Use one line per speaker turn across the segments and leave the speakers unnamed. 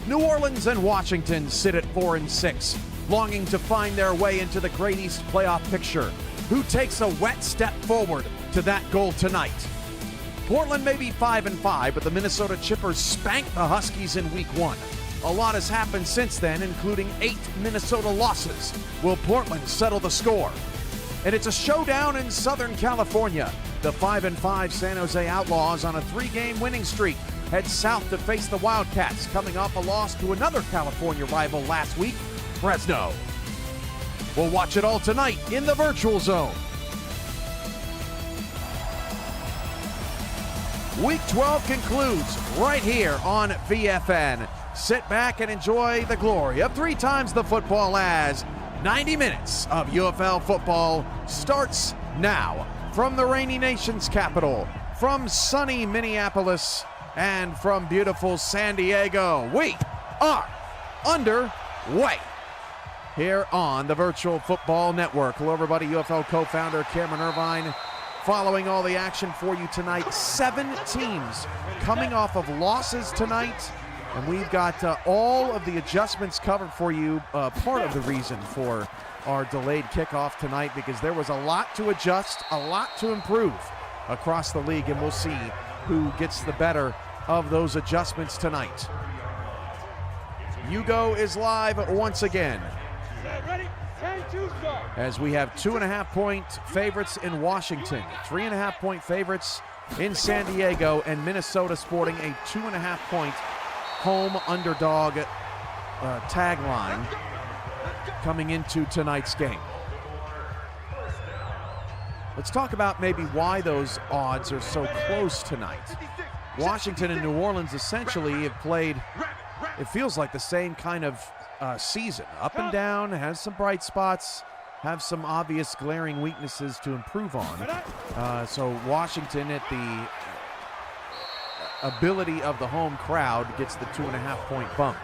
New Orleans and Washington sit at 4-6, longing to find their way into the Great East playoff picture. Who takes a wet step forward to that goal tonight? Portland may be 5-5, but the Minnesota Chippers spanked the Huskies in Week 1. A lot has happened since then, including 8 Minnesota losses. Will Portland settle the score? And it's a showdown in Southern California. The 5-5 San Jose Outlaws on a 3-game winning streak head south to face the Wildcats, coming off a loss to another California rival last week, Fresno. We'll watch it all tonight in the Virtual Zone. Week 12 concludes right here on VFN. Sit back and enjoy the glory of 3 times the football as 90 minutes of UFL football starts now from the Rainy Nation's capital, from sunny Minneapolis, and from beautiful San Diego. We are underway here on the Virtual Football Network. Hello everybody, UFL co-founder Cameron Irvine following all the action for you tonight. 7 teams coming off of losses tonight, and we've got all of the adjustments covered for you. Part of the reason for our delayed kickoff tonight, because there was a lot to adjust, a lot to improve across the league, and we'll see who gets the better of those adjustments tonight. Hugo is live once again, as we have 2.5-point favorites in Washington, 3.5-point favorites in San Diego, and Minnesota sporting a 2.5-point home underdog tagline coming into tonight's game. Let's talk about maybe why those odds are so close tonight. Washington and New Orleans essentially have played, it feels like, the same kind of season. Up and down, has some bright spots, have some obvious glaring weaknesses to improve on. So Washington, at the ability of the home crowd, gets the 2.5-point bump.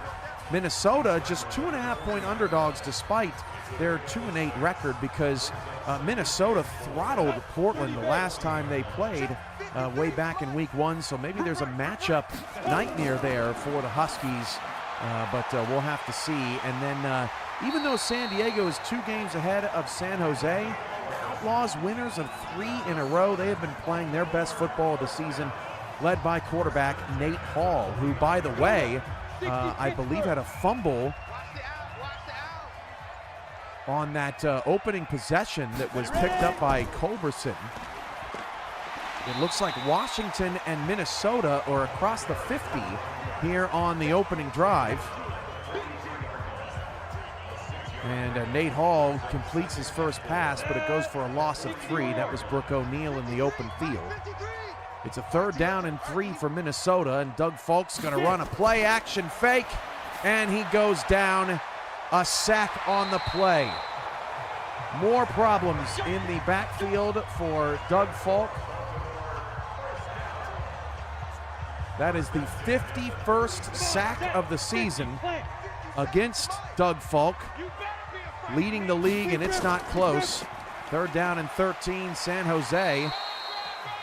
Minnesota just 2.5-point underdogs despite their 2-8 record, because Minnesota throttled Portland the last time they played way back in Week 1. So maybe there's a matchup nightmare there for the Huskies. But we'll have to see. And then even though San Diego is 2 games ahead of San Jose, Outlaws winners of 3 in a row. They have been playing their best football of the season, led by quarterback Nate Hall, who, by the way, I believe had a fumble on that opening possession that was picked up by Culberson. It looks like Washington and Minnesota are across the 50 here on the opening drive. And Nate Hall completes his first pass, but it goes for a loss of 3. That was Brooke O'Neal in the open field. It's a 3rd down and 3 for Minnesota, and Doug Falk's going to run a play-action fake, and he goes down. A sack on the play. More problems in the backfield for Doug Falk. That is the 51st sack of the season against Doug Falk, leading the league, and it's not close. 3rd down and 13. San Jose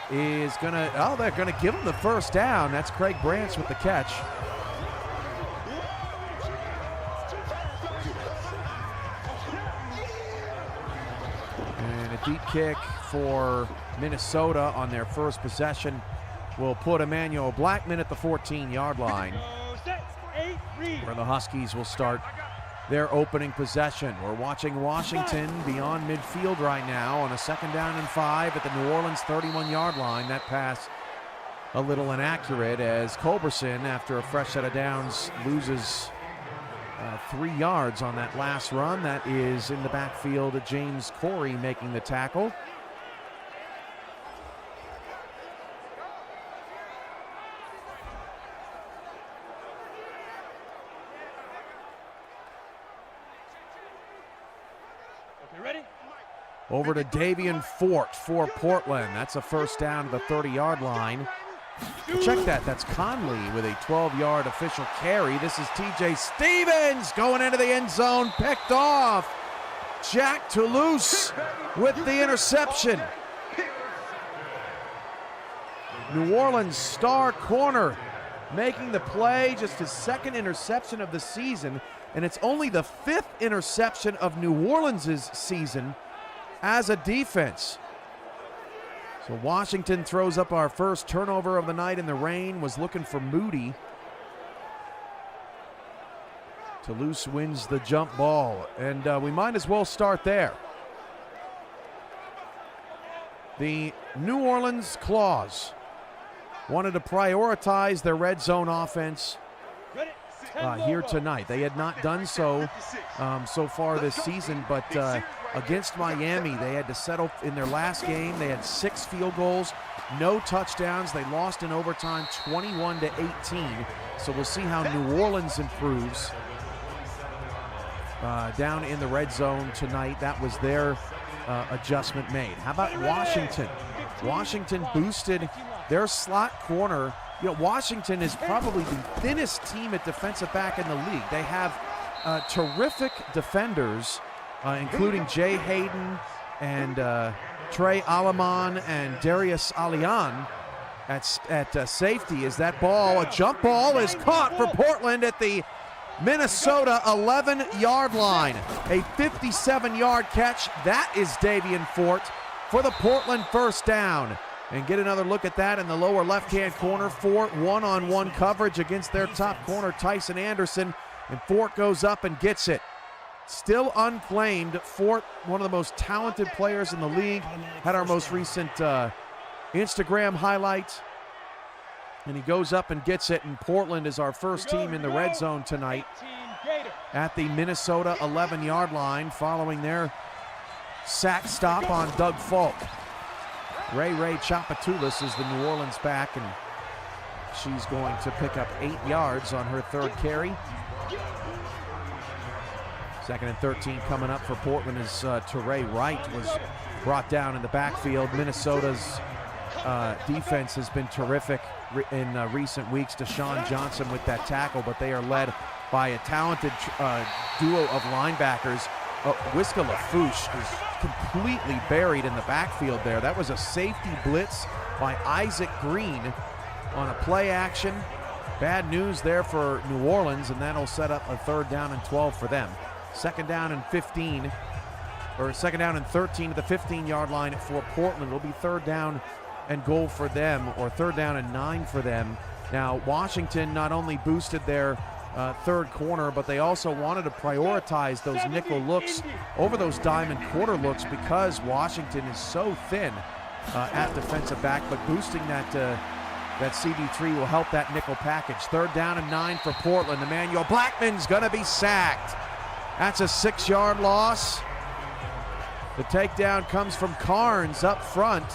is gonna, they're gonna give him the first down. That's Craig Branch with the catch. And a deep kick for Minnesota on their first possession will put Emmanuel Blackman at the 14-yard line, where the Huskies will start their opening possession. We're watching Washington beyond midfield right now on a 2nd down and 5 at the New Orleans 31-yard line. That pass a little inaccurate, as Culberson, after a fresh set of downs, loses 3 yards on that last run. That is in the backfield, James Corey making the tackle. Over to Davian Fort for Portland. That's a first down to the 30-yard line. Check that. That's Conley with a 12-yard official carry. This is TJ Stevens going into the end zone, picked off. Jack Toulouse with the interception. New Orleans star corner making the play, just his second interception of the season, and it's only the 5th interception of New Orleans' season as a defense. So Washington throws up our first turnover of the night in the rain, was looking for Moody. Toulouse wins the jump ball, and we might as well start there. The New Orleans Claws wanted to prioritize their red zone offense here tonight. They had not done so so far this season, but against Miami, they had to settle in their last game. They had 6 field goals, no touchdowns. They lost in overtime 21-18. So we'll see how New Orleans improves down in the red zone tonight. That was their adjustment made. How about Washington? Washington boosted their slot corner. You know, Washington is probably the thinnest team at defensive back in the league. They have terrific defenders, including Jay Hayden and Trey Alaman and Darius Alian at safety. As that ball, a jump ball, is caught for Portland at the Minnesota 11-yard line. A 57-yard catch. That is Davian Fort for the Portland first down. And get another look at that in the lower left-hand corner. Fort one-on-one coverage against their top corner, Tyson Anderson. And Fort goes up and gets it. Still unclaimed. Fort, one of the most talented players in the league. Had our most recent Instagram highlight. And he goes up and gets it, and Portland is our first team in the red zone tonight at the Minnesota 11-yard line following their sack stop on Doug Falk. Ray Chapatoulis is the New Orleans back, and she's going to pick up 8 yards on her 3rd carry. 2nd and 13 coming up for Portland as Teray Wright was brought down in the backfield. Minnesota's defense has been terrific in recent weeks. Deshaun Johnson with that tackle, but they are led by a talented duo of linebackers. Whiska Lafouche is completely buried in the backfield there. That was a safety blitz by Isaac Green on a play action. Bad news there for New Orleans, and that'll set up a 3rd down and 12 for them. 2nd down and 15, or 2nd down and 13 at the 15-yard line for Portland. It'll be 3rd down and goal for them, or 3rd down and 9 for them. Now, Washington not only boosted their 3rd corner, but they also wanted to prioritize those nickel looks over those diamond quarter looks because Washington is so thin at defensive back, but boosting that CB3 will help that nickel package. 3rd down and 9 for Portland. Emmanuel Blackman's gonna be sacked. That's a 6-yard loss. The takedown comes from Carnes up front.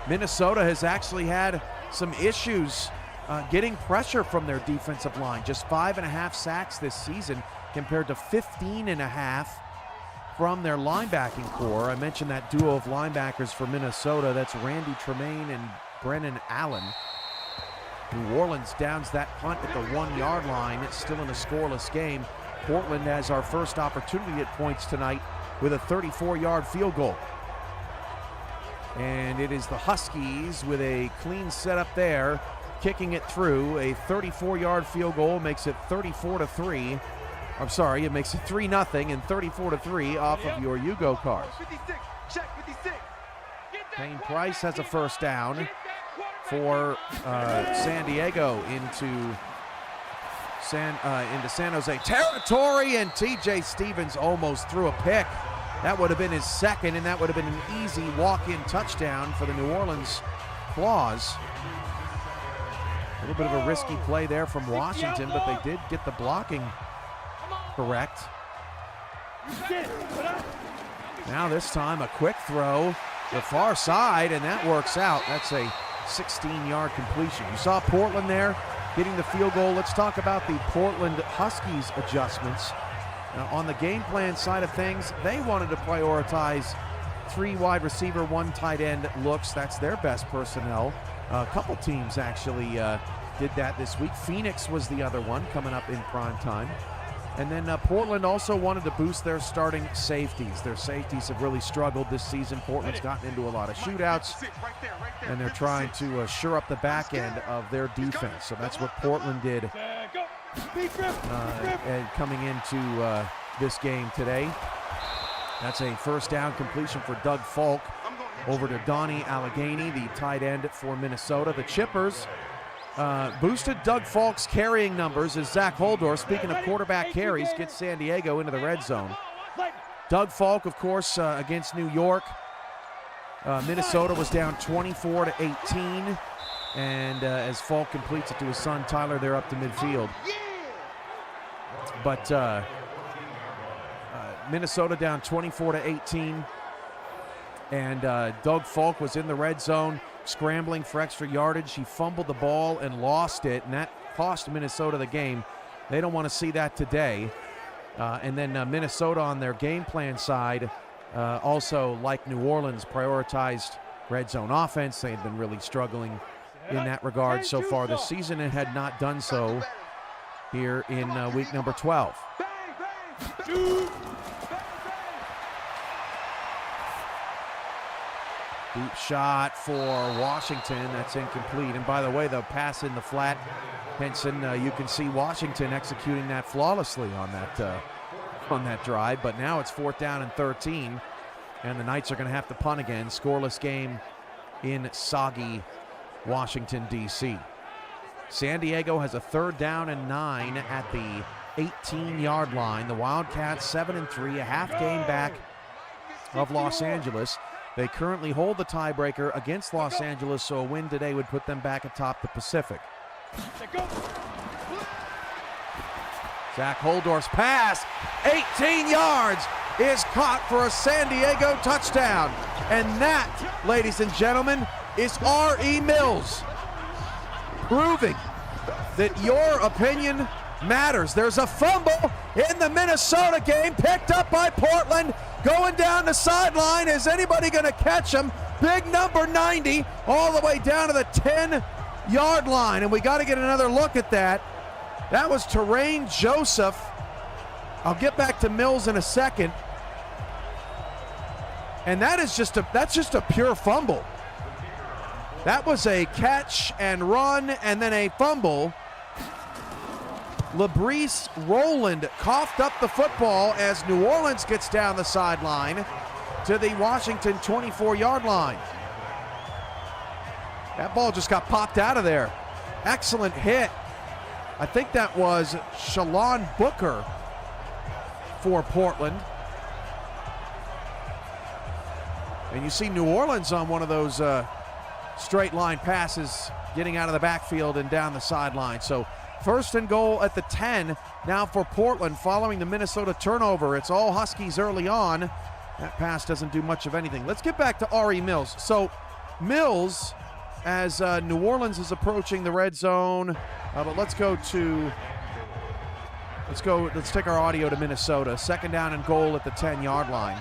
Minnesota has actually had some issues getting pressure from their defensive line. Just 5.5 sacks this season compared to 15.5 from their linebacking core. I mentioned that duo of linebackers for Minnesota. That's Randy Tremaine and Brennan Allen. New Orleans downs that punt at the 1-yard line. It's still in a scoreless game. Portland has our first opportunity at points tonight with a 34-yard field goal. And it is the Huskies with a clean setup there, kicking it through. A 34-yard field goal makes it 34-3. I'm sorry, it makes it 3-0 and 34-3 off of your Yugo cards. Payne Price has a first down for San Diego into San Jose territory, and TJ Stevens almost threw a pick. That would have been his 2nd, and that would have been an easy walk-in touchdown for the New Orleans Claws. A little bit of a risky play there from Washington, but they did get the blocking correct. Now this time a quick throw, the far side, and that works out. That's a 16-yard completion. You saw Portland there getting the field goal. Let's talk about the Portland Huskies adjustments. On the game plan side of things, they wanted to prioritize 3 wide receiver, 1 tight end looks. That's their best personnel. A couple teams actually did that this week. Phoenix was the other one coming up in prime time. And then Portland also wanted to boost their starting safeties. Their safeties have really struggled this season. Portland's gotten into a lot of shootouts, and they're trying to shore up the back end of their defense. So that's what Portland did and coming into this game today. That's a first down completion for Doug Falk over to Donnie Allegheny, the tight end for Minnesota. The Chippers boosted Doug Falk's carrying numbers as Zach Holdorf, speaking of quarterback carries, gets San Diego into the red zone. Doug Falk, of course, against New York. Minnesota was down 24-18, and as Falk completes it to his son Tyler, they're up to midfield. But Minnesota down 24-18, and Doug Falk was in the red zone, scrambling for extra yardage. He fumbled the ball and lost it, and that cost Minnesota the game. They don't want to see that today. And then Minnesota on their game plan side, also like New Orleans, prioritized red zone offense. They had been really struggling in that regard so far this season and had not done so here in week number 12. Deep shot for Washington. That's incomplete. And by the way, the pass in the flat, Henson, you can see Washington executing that flawlessly on that drive. But now it's 4th down and 13, and the Knights are going to have to punt again. Scoreless game in soggy Washington, D.C. San Diego has a 3rd down and 9 at the 18-yard line. The Wildcats 7-3, a half game back of Los Angeles. They currently hold the tiebreaker against Los Angeles, so a win today would put them back atop the Pacific. Zach Holdorf's pass, 18 yards, is caught for a San Diego touchdown. And that, ladies and gentlemen, is R.E. Mills, proving that your opinion matters. There's a fumble in the Minnesota game, picked up by Portland, going down the sideline. Is anybody going to catch him? Big number 90, all the way down to the 10-yard line, and we got to get another look at that. That was Terrain Joseph. I'll get back to Mills in a second. And that's just a pure fumble. That was a catch and run and then a fumble. LaBrice Rowland coughed up the football as New Orleans gets down the sideline to the Washington 24-yard line. That ball just got popped out of there. Excellent hit. I think that was Shalon Booker for Portland. And you see New Orleans on one of those straight line passes, getting out of the backfield and down the sideline. So 1st and goal at the 10 now for Portland following the Minnesota turnover. It's all Huskies early on. That pass doesn't do much of anything. Let's get back to R.E. Mills. So Mills, as New Orleans is approaching the red zone, but let's take our audio to Minnesota. 2nd down and goal at the 10-yard line.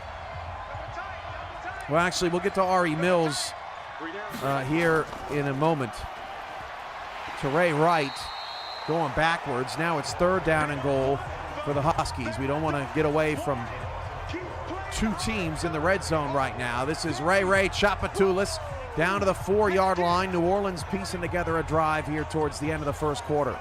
Well, actually, we'll get to R.E. Mills here in a moment. Teray Wright going backwards. Now it's 3rd down and goal for the Huskies. We don't want to get away from two teams in the red zone right now. This is Ray Chapatulis down to the 4-yard line. New Orleans piecing together a drive here towards the end of the first quarter.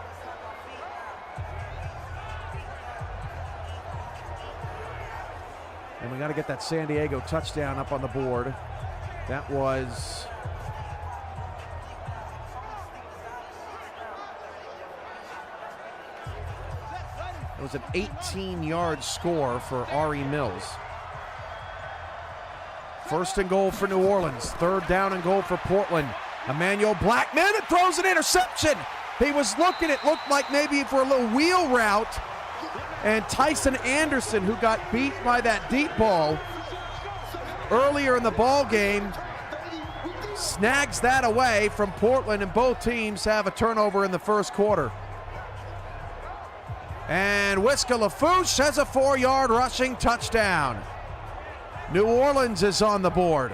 And we got to get that San Diego touchdown up on the board. That was an 18-yard score for R.E. Mills. 1st and goal for New Orleans. 3rd down and goal for Portland. Emmanuel Blackman throws an interception. He was looking, it looked like maybe for a little wheel route. And Tyson Anderson, who got beat by that deep ball earlier in the ball game, snags that away from Portland, and both teams have a turnover in the first quarter. And Whisker Lafouche has a 4-yard rushing touchdown. New Orleans is on the board.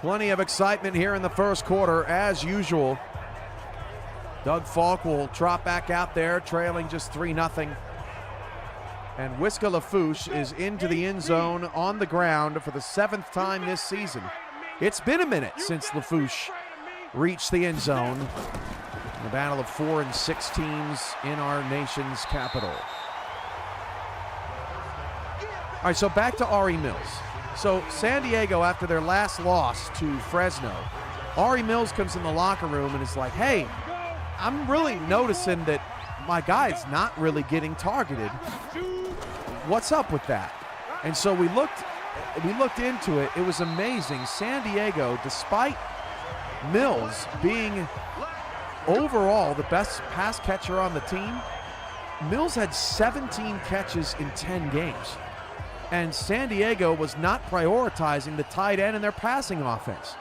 Plenty of excitement here in the first quarter, as usual. Doug Falk will trot back out there, trailing just 3-0. And Whisker Lafouche is into the end zone on the ground for the 7th time this season. It's been a minute since Lafouche reached the end zone in the battle of 4 and 6 teams in our nation's capital. All right, so back to Ari Mills. So San Diego, after their last loss to Fresno, Ari Mills comes in the locker room and is like, hey, I'm really noticing that my guy's not really getting targeted. What's up with that? And so we looked into it. It was amazing. San Diego, despite Mills being overall the best pass catcher on the team, Mills had 17 catches in 10 games. And San Diego was not prioritizing the tight end in their passing offense.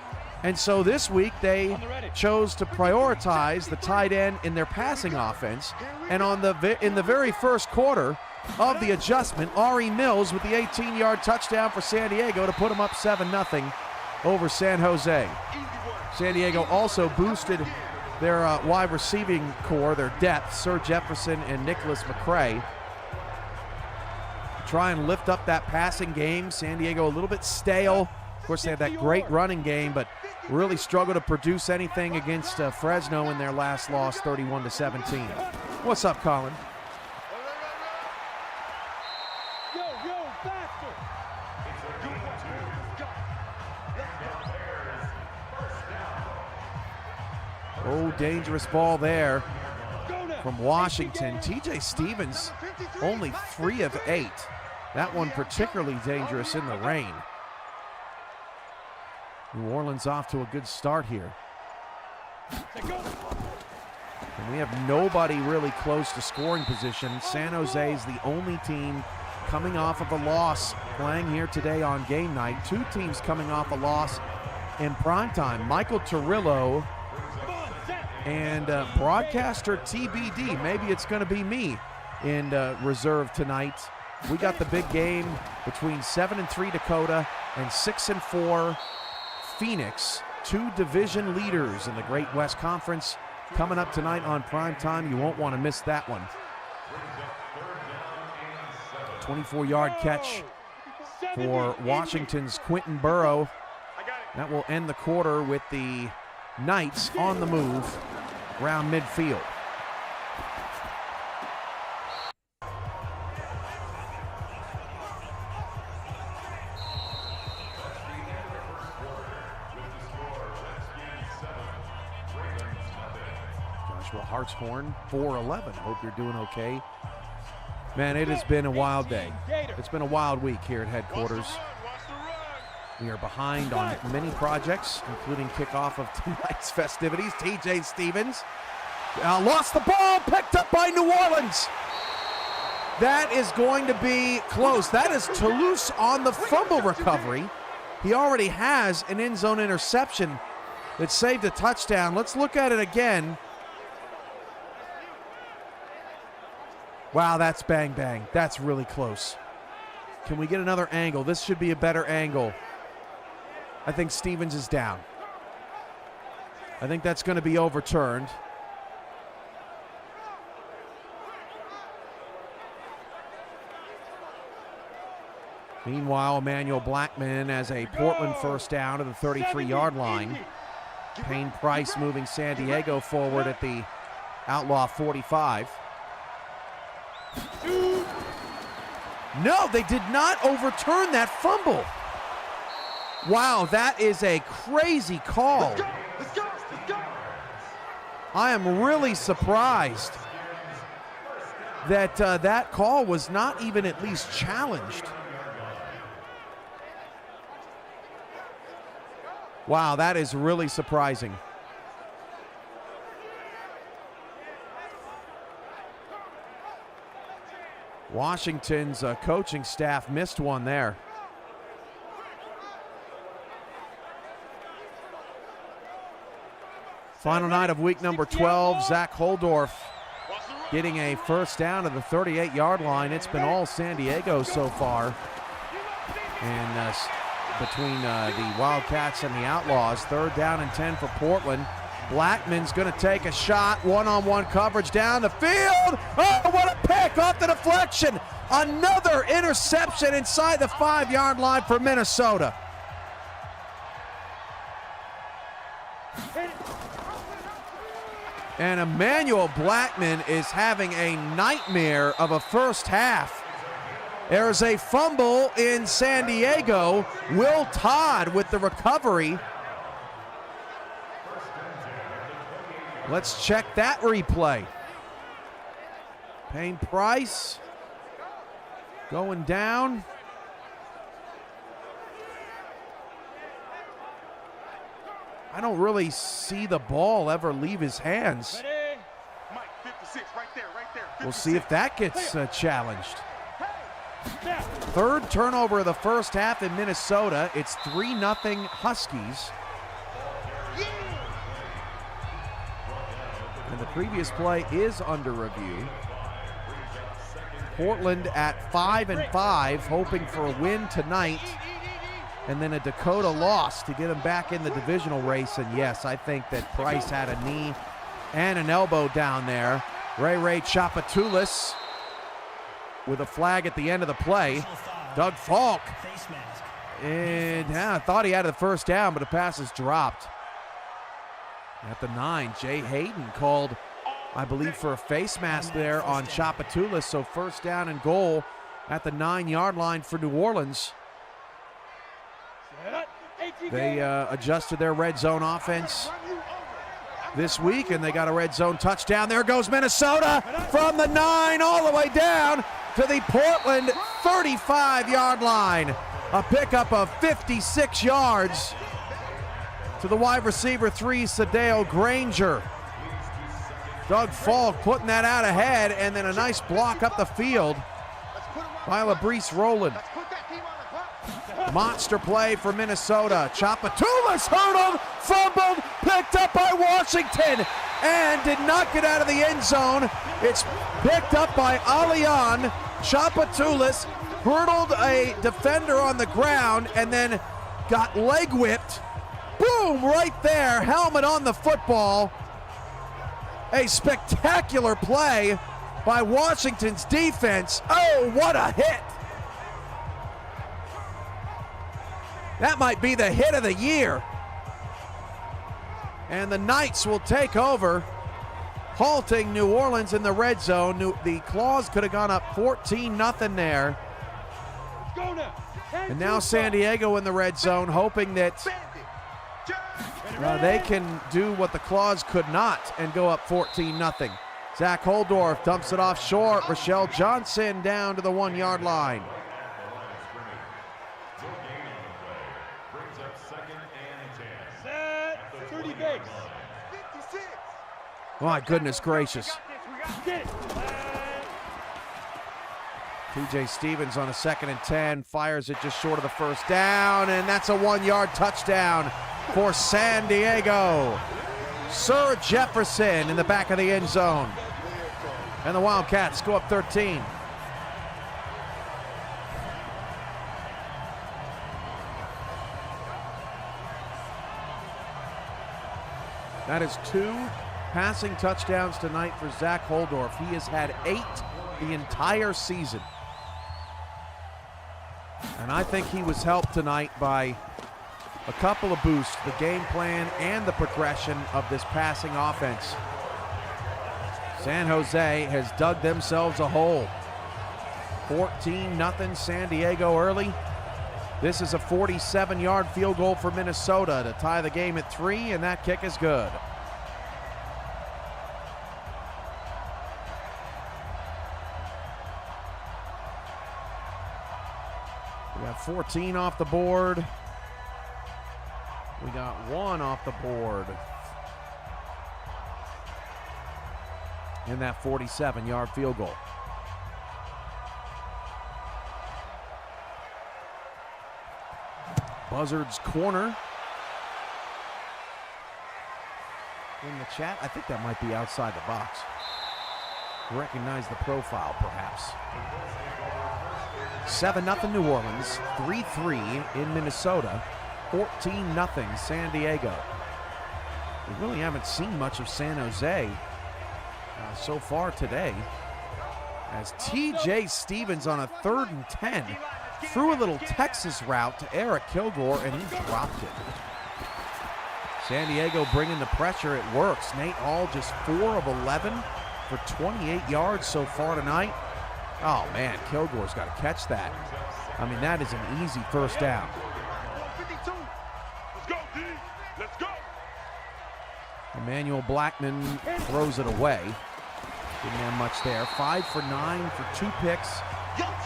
And so this week they chose to prioritize the tight end in their passing offense. And in the very first quarter of the adjustment, Ari Mills with the 18-yard touchdown for San Diego to put them up 7-0 over San Jose. San Diego also boosted their wide receiving core, their depth, Sir Jefferson and Nicholas McCray. Try and lift up that passing game. San Diego a little bit stale. Of course, they had that great running game, but really struggled to produce anything against Fresno in their last loss, 31-17. What's up, Colin? Oh, dangerous ball there from Washington. TJ Stevens only 3 of 8. That one particularly dangerous in the rain. New Orleans off to a good start here. And we have nobody really close to scoring position. San Jose is the only team coming off of a loss playing here today on game night. 2 teams coming off a loss in primetime. Michael Turillo and broadcaster TBD. Maybe it's going to be me in reserve tonight. We got the big game between 7-3 Dakota and 6-4 Phoenix, 2 division leaders in the Great West Conference, coming up tonight on prime time. You won't want to miss that one. 24-yard catch for Washington's Quentin Burrow. That will end the quarter with the Knights on the move around midfield. Joshua Hartshorn, 4-11. Hope you're doing okay. Man, it has been a wild day. It's been a wild week here at headquarters. We are behind on many projects, including kickoff of tonight's festivities. TJ Stevens lost the ball, picked up by New Orleans. That is going to be close. That is Toulouse on the fumble recovery. He already has an end zone interception that saved a touchdown. Let's look at it again. Wow, that's bang bang. That's really close. Can we get another angle? This should be a better angle. I think Stevens is down. I think that's going to be overturned. Meanwhile, Emmanuel Blackman has a Portland first down to the 33-yard line. Payne Price moving San Diego forward at the Outlaw 45. No, they did not overturn that fumble. Wow, that is a crazy call.
Let's go.
I am really surprised that that call was not even at least challenged. Wow, that is really surprising. Washington's coaching staff missed one there. Final night of week number 12, Zach Holdorf getting a first down to the 38-yard line. It's been all San Diego so far. And between the Wildcats and the Outlaws, 3rd down and 10 for Portland. Blackman's going to take a shot, one-on-one coverage down the field. Oh, what a pick off the deflection. Another interception inside the 5-yard line for Minnesota. And Emmanuel Blackman is having a nightmare of a first half. There's a fumble in San Diego. Will Todd with the recovery. Let's check that replay. Payne Price going down. I don't really see the ball ever leave his hands. We'll see if that gets challenged. Third turnover of the first half in Minnesota. It's 3-0 Huskies. And the previous play is under review. Portland at 5-5, hoping for a win tonight. And then a Dakota loss to get them back in the divisional race. And yes, I think that Price had a knee and an elbow down there. Ray Chapatulis with a flag at the end of the play. Doug Falk. And I thought he had the first down, but the pass is dropped. At the 9, Jay Hayden called, I believe, for a face mask there on Chapatulis. So first down and goal at the 9-yard line for New Orleans. They adjusted their red zone offense this week, and they got a red zone touchdown. There goes Minnesota from the 9 all the way down to the Portland 35-yard line. A pickup of 56 yards to the wide receiver 3, Sadeo Granger. Doug Falk putting that out ahead, and then a nice block up the field by LaBreece Rowland. Monster play for Minnesota. Chapatulis hurdled, fumbled, picked up by Washington, and did not get out of the end zone. It's picked up by Alian. Chapatulis hurdled a defender on the ground and then got leg whipped. Boom, right there, helmet on the football. A spectacular play by Washington's defense. Oh, what a hit. That might be the hit of the year. And the Knights will take over, halting New Orleans in the red zone. The Claws could have gone up 14-0 there. And now San Diego in the red zone, hoping that they can do what the Claws could not and go up 14-0. Zach Holdorf dumps it off short. Rochelle Johnson down to the 1-yard line. My goodness gracious. TJ Stevens on a 2nd and 10, fires it just short of the first down, and that's a 1-yard touchdown for San Diego. Sir Jefferson in the back of the end zone. And the Wildcats go up 13. That is 2 passing touchdowns tonight for Zach Holdorf. He has had 8 the entire season. And I think he was helped tonight by a couple of boosts, the game plan and the progression of this passing offense. San Jose has dug themselves a hole. 14-0 San Diego early. This is a 47-yard field goal for Minnesota to tie the game at 3, and that kick is good. We got 14 off the board. We got 1 off the board in that 47-yard field goal. Buzzard's corner. In the chat, I think that might be outside the box. Recognize the profile, perhaps. 7-0 New Orleans, 3-3 in Minnesota, 14-0 San Diego. We really haven't seen much of San Jose so far today. As TJ Stevens on a 3rd and 10 threw a little Texas route to Eric Kilgore, and he dropped it. San Diego bringing the pressure. It works. Nate Hall just 4 of 11 for 28 yards so far tonight. Oh, man, Kilgore's got to catch that. I mean, that is an easy first down.
Let's go, D. Let's go.
Emmanuel Blackman throws it away. Didn't have much there. 5 for 9 for 2 picks.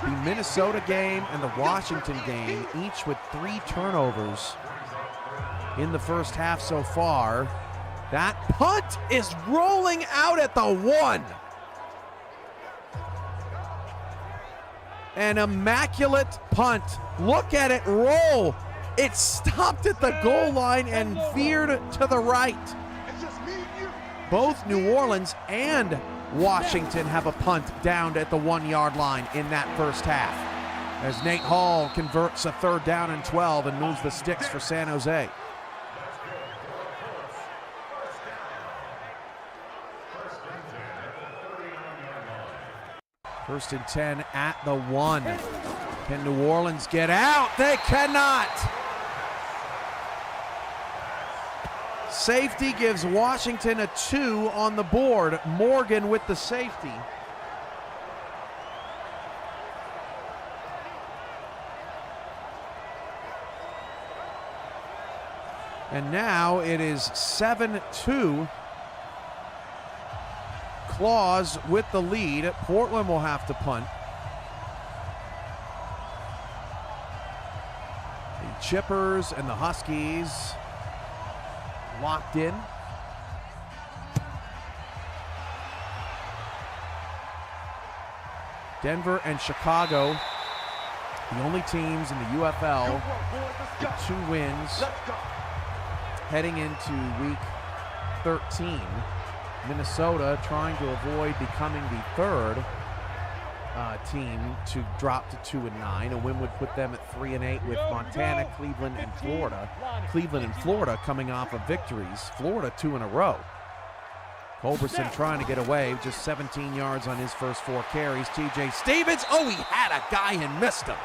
The Minnesota game and the Washington game, each with 3 turnovers in the first half so far. That punt is rolling out at the 1. An immaculate punt. Look at it roll. It stopped at the goal line and veered to the right. Both New Orleans and Washington have a punt downed at the 1-yard line in that first half, as Nate Hall converts a 3rd down and 12 and moves the sticks for San Jose. First and 10 at the 1. Can New Orleans get out? They cannot. Safety gives Washington a 2 on the board. Morgan with the safety. And now it is 7-2. Claus with the lead. Portland will have to punt. The Chippers and the Huskies locked in. Denver and Chicago, the only teams in the UFL with 2 wins heading into week 13. Minnesota trying to avoid becoming the 3rd team to drop to 2-9. A win would put them at 3-8 with Montana, Cleveland, and Florida. Cleveland and Florida coming off of victories. Florida 2 in a row. Culberson trying to get away, just 17 yards on his first 4 carries. TJ Stevens, oh, he had a guy and missed him.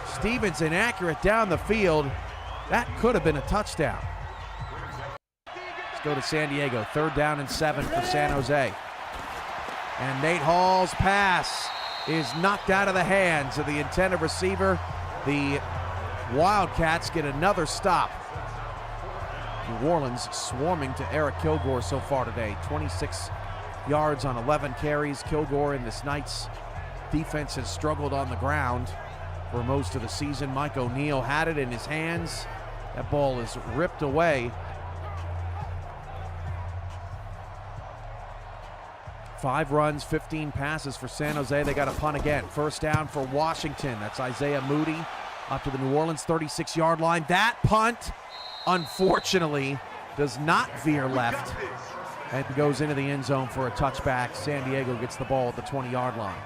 Stevens inaccurate down the field. That could have been a touchdown. Let's go to San Diego. 3rd down and 7 for San Jose. And Nate Hall's pass is knocked out of the hands of the intended receiver. The Wildcats get another stop. New Orleans swarming to Eric Kilgore so far today. 26 yards on 11 carries. Kilgore in this Knights defense has struggled on the ground for most of the season. Mike O'Neill had it in his hands. That ball is ripped away. 5 runs, 15 passes for San Jose. They got a punt again. First down for Washington. That's Isaiah Moody up to the New Orleans 36-yard line. That punt, unfortunately, does not veer left and goes into the end zone for a touchback. San Diego gets the ball at the 20-yard line.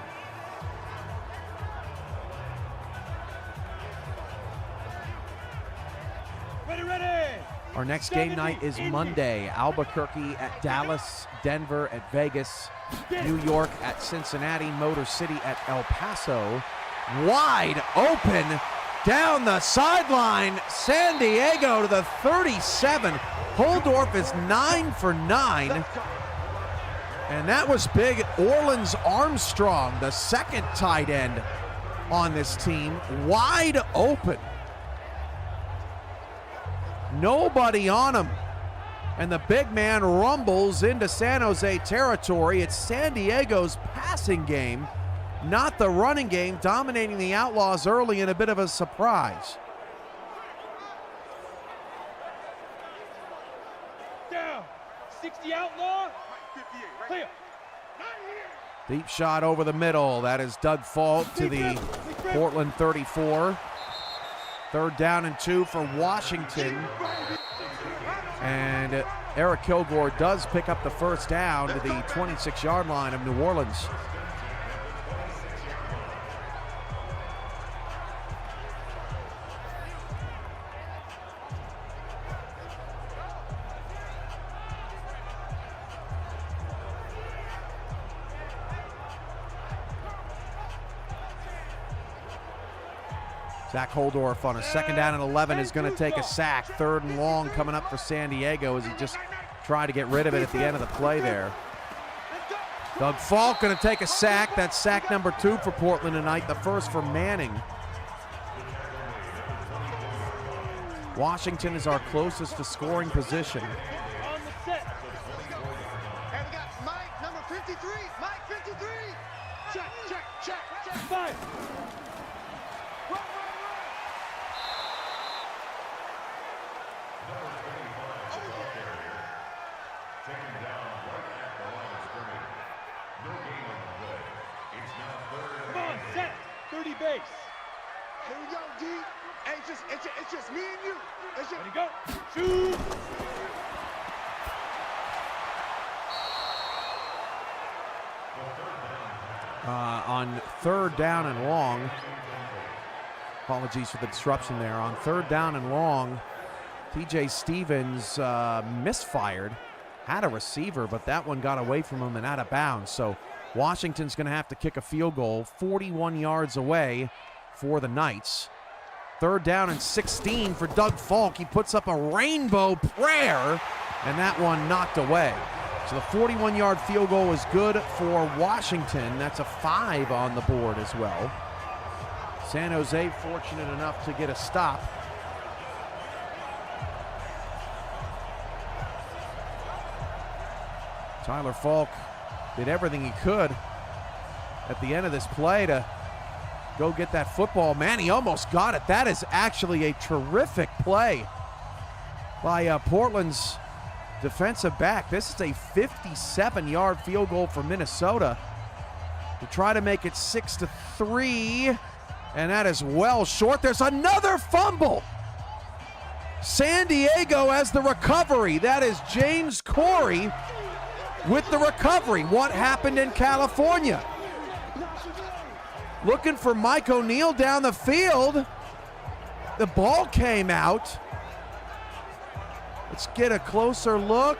Our next game night is Monday. Albuquerque at Dallas, Denver at Vegas, New York at Cincinnati, Motor City at El Paso. Wide open down the sideline. San Diego to the 37. Holdorf is 9 for 9. And that was big. Orleans Armstrong, the 2nd tight end on this team, wide open. Nobody on him. And the big man rumbles into San Jose territory. It's San Diego's passing game, not the running game, dominating the Outlaws early in a bit of a surprise.
Down. 60 Outlaw. 58. Clear.
Deep shot over the middle. That is Doug Fault to the Portland 34. 3rd down and 2 for Washington. And Eric Kilgore does pick up the first down to the 26-yard line of New Orleans. Zach Holdorf on a 2nd down and 11 is going to take a sack. 3rd and long coming up for San Diego as he just tried to get rid of it at the end of the play there. Doug Falk going to take a sack. That's sack number 2 for Portland tonight, the first for Manning. Washington is our closest to scoring position.
On the set.
And we got Mike, number 53. Mike, 53. Check, check, check, check.
5.
Run.
Come on, set. 30 base.
Here we go, D. Hey, it's just me and you. It's just...
Ready, go. Shoot.
On 3rd down and long, apologies for the disruption there. On 3rd down and long, TJ Stevens misfired, had a receiver, but that one got away from him and out of bounds. So Washington's going to have to kick a field goal 41 yards away for the Knights. 3rd down and 16 for Doug Falk. He puts up a rainbow prayer, and that one knocked away. So the 41-yard field goal is good for Washington. That's a 5 on the board as well. San Jose fortunate enough to get a stop. Tyler Falk did everything he could at the end of this play to go get that football. Man, he almost got it. That is actually a terrific play by Portland's defensive back. This is a 57-yard field goal for Minnesota to try to make it 6-3, and that is well short. There's another fumble. San Diego has the recovery. That is James Corey with the recovery. What happened in California? Looking for Mike O'Neal down the field. The ball came out. Let's get a closer look.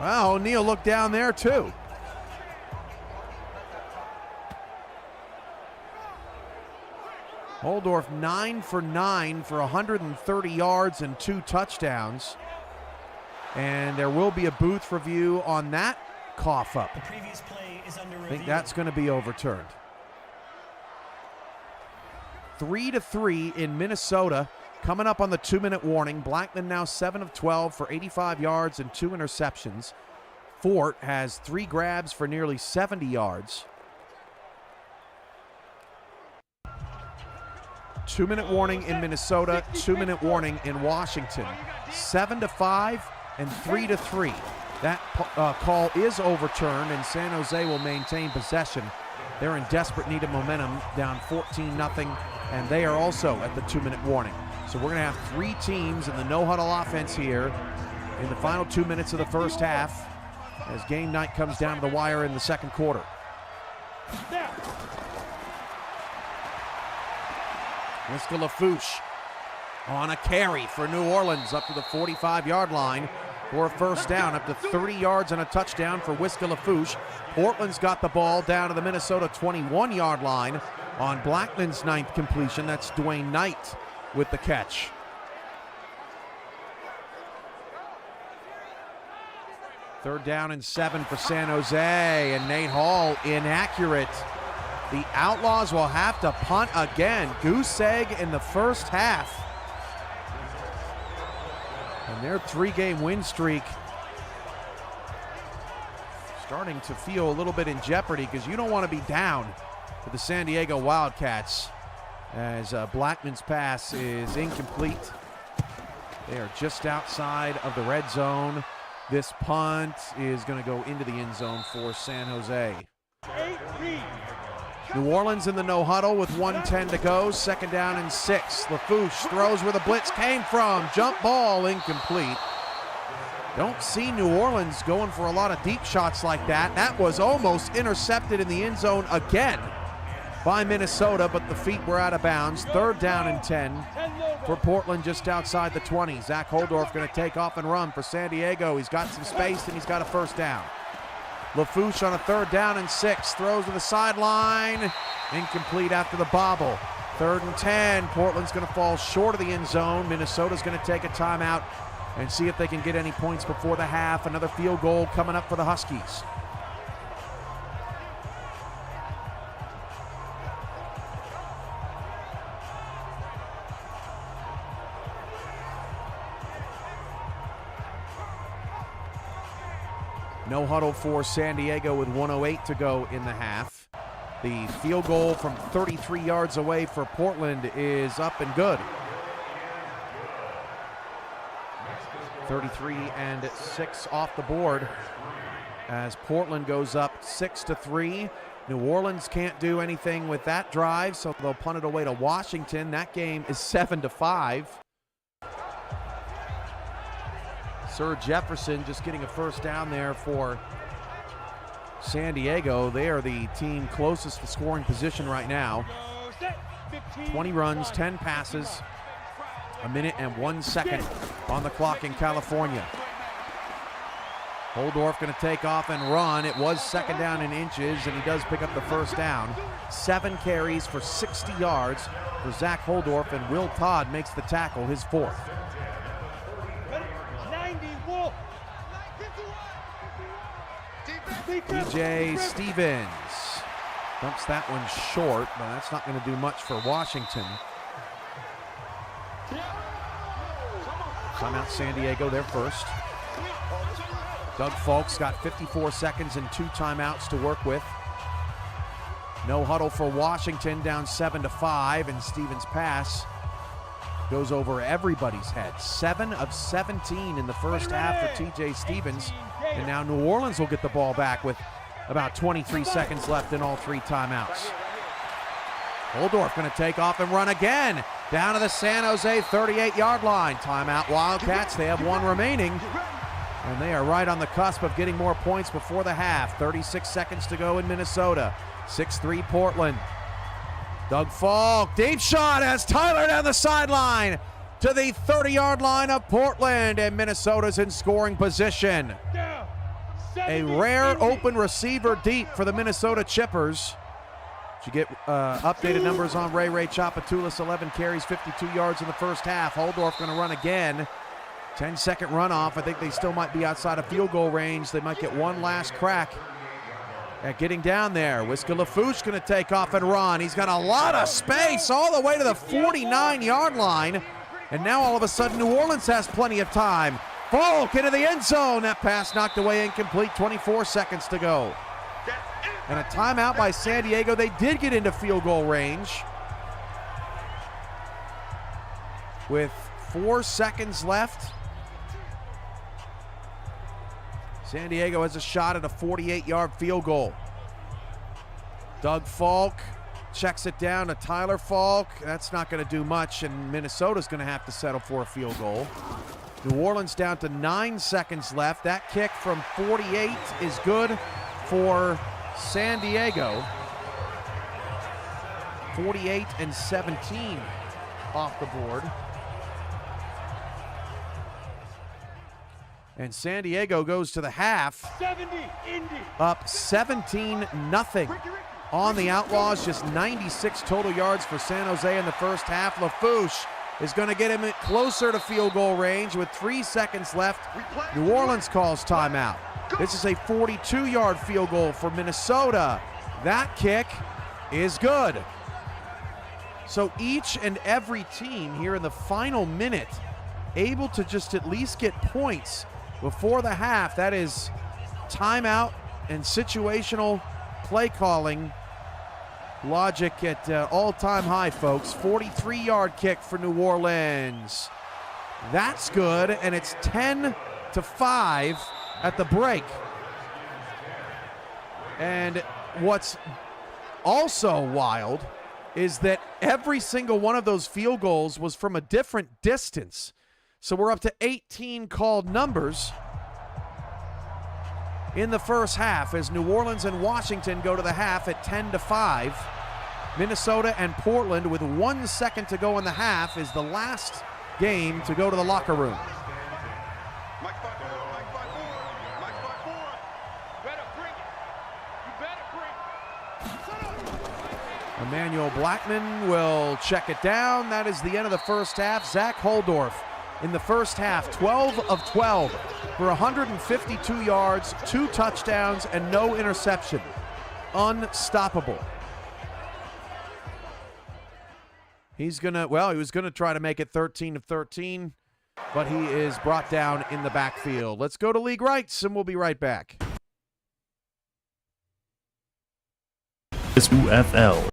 Wow, O'Neal looked down there too. Holdorf 9 for 9 for 130 yards and 2 touchdowns. And there will be a booth review on that cough up.
The previous play is under review.
I think that's going to be overturned. 3-3 in Minnesota. Coming up on the 2-minute warning. Blackman now 7 of 12 for 85 yards and 2 interceptions. Fort has 3 grabs for nearly 70 yards. 2-minute warning in Minnesota, 2-minute warning in Washington. 7-5 and 3-3. That call is overturned, and San Jose will maintain possession. They're in desperate need of momentum, down 14-0, and they are also at the 2-minute warning. So we're going to have 3 teams in the no-huddle offense here in the final 2 minutes of the first half as game night comes down to the wire in the second quarter. Whiskey LaFouche on a carry for New Orleans up to the 45-yard line for a first down, up to 30 yards and a touchdown for Whiskey LaFouche. Portland's got the ball down to the Minnesota 21-yard line on Blackman's 9th completion. That's Dwayne Knight with the catch. Third down and 7 for San Jose, and Nate Hall inaccurate. The Outlaws will have to punt again. Goose egg in the first half. And their 3-game win streak starting to feel a little bit in jeopardy because you don't want to be down to the San Diego Wildcats as Blackman's pass is incomplete. They are just outside of the red zone. This punt is going to go into the end zone for San Jose. New Orleans in the no huddle with 1:10 to go. 2nd down and 6. LaFouche throws where the blitz came from. Jump ball incomplete. Don't see New Orleans going for a lot of deep shots like that. That was almost intercepted in the end zone again by Minnesota, but the feet were out of bounds. 3rd down and 10 for Portland just outside the 20. Zach Holdorf going to take off and run for San Diego. He's got some space and he's got a first down. LaFouche on a 3rd down and 6. Throws to the sideline. Incomplete after the bobble. 3rd and 10. Portland's going to fall short of the end zone. Minnesota's going to take a timeout and see if they can get any points before the half. Another field goal coming up for the Huskies. No huddle for San Diego with 1:08 to go in the half. The field goal from 33 yards away for Portland is up and good. 33-6 off the board as Portland goes up 6-3. New Orleans can't do anything with that drive, so they'll punt it away to Washington. That game is 7-5. Sir Jefferson just getting a first down there for San Diego. They are the team closest to scoring position right now. 20 runs, 10 passes, 1 minute and 1 second on the clock in California. Holdorf going to take off and run. It was 2nd down in inches, and he does pick up the first down. 7 carries for 60 yards for Zach Holdorf, and Will Todd makes the tackle, his 4th. DJ Stevens dumps that one short, but that's not going to do much for Washington. Timeout San Diego, their first. Doug Falk's got 54 seconds and 2 timeouts to work with. No huddle for Washington, down 7-5, and Stevens' pass goes over everybody's head. 7 of 17 in the first half for TJ Stevens. And now New Orleans will get the ball back with about 23 seconds left in all 3 timeouts. Holdorf going to take off and run again down to the San Jose 38-yard line. Timeout Wildcats. They have 1 remaining, and they are right on the cusp of getting more points before the half. 36 seconds to go in Minnesota. 6-3 Portland. Doug Falk, deep shot as Tyler down the sideline to the 30-yard line of Portland, and Minnesota's in scoring position. A rare open receiver deep for the Minnesota Chippers. You get updated numbers on Ray Chapatulis, 11 carries, 52 yards in the first half. Holdorf going to run again. 10-second runoff. I think they still might be outside of field goal range. They might get one last crack at getting down there. Whisker Lafouche going to take off and run. He's got a lot of space all the way to the 49-yard line. And now all of a sudden New Orleans has plenty of time. Falk into the end zone. That pass knocked away incomplete. 24 seconds to go. And a timeout by San Diego. They did get into field goal range with 4 seconds left. San Diego has a shot at a 48-yard field goal. Doug Falk checks it down to Tyler Falk. That's not going to do much, and Minnesota's going to have to settle for a field goal. New Orleans down to 9 seconds left. That kick from 48 is good for San Diego. 48-17 off the board. And San Diego goes to the half, up 17-0 on the Outlaws. Just 96 total yards for San Jose in the first half. Lafouche is going to get him closer to field goal range with 3 seconds left. New Orleans calls timeout. This is a 42-yard field goal for Minnesota. That kick is good. So each and every team here in the final minute able to just at least get points before the half. That is timeout and situational play calling logic at all-time high, folks. 43-yard kick for New Orleans. That's good, and it's 10-5 at the break. And what's also wild is that every single one of those field goals was from a different distance. So we're up to 18 called numbers in the first half as New Orleans and Washington go to the half at 10-5. Minnesota and Portland with 1 second to go in the half is the last game to go to the locker room. Emmanuel Blackman will check it down. That is the end of the first half. Zach Holdorf in the first half, 12 of 12 for 152 yards, 2 touchdowns, and no interception. Unstoppable. He was gonna try to make it 13 of 13, but he is brought down in the backfield. Let's go to League Rights, and we'll be right back.
YOUFL.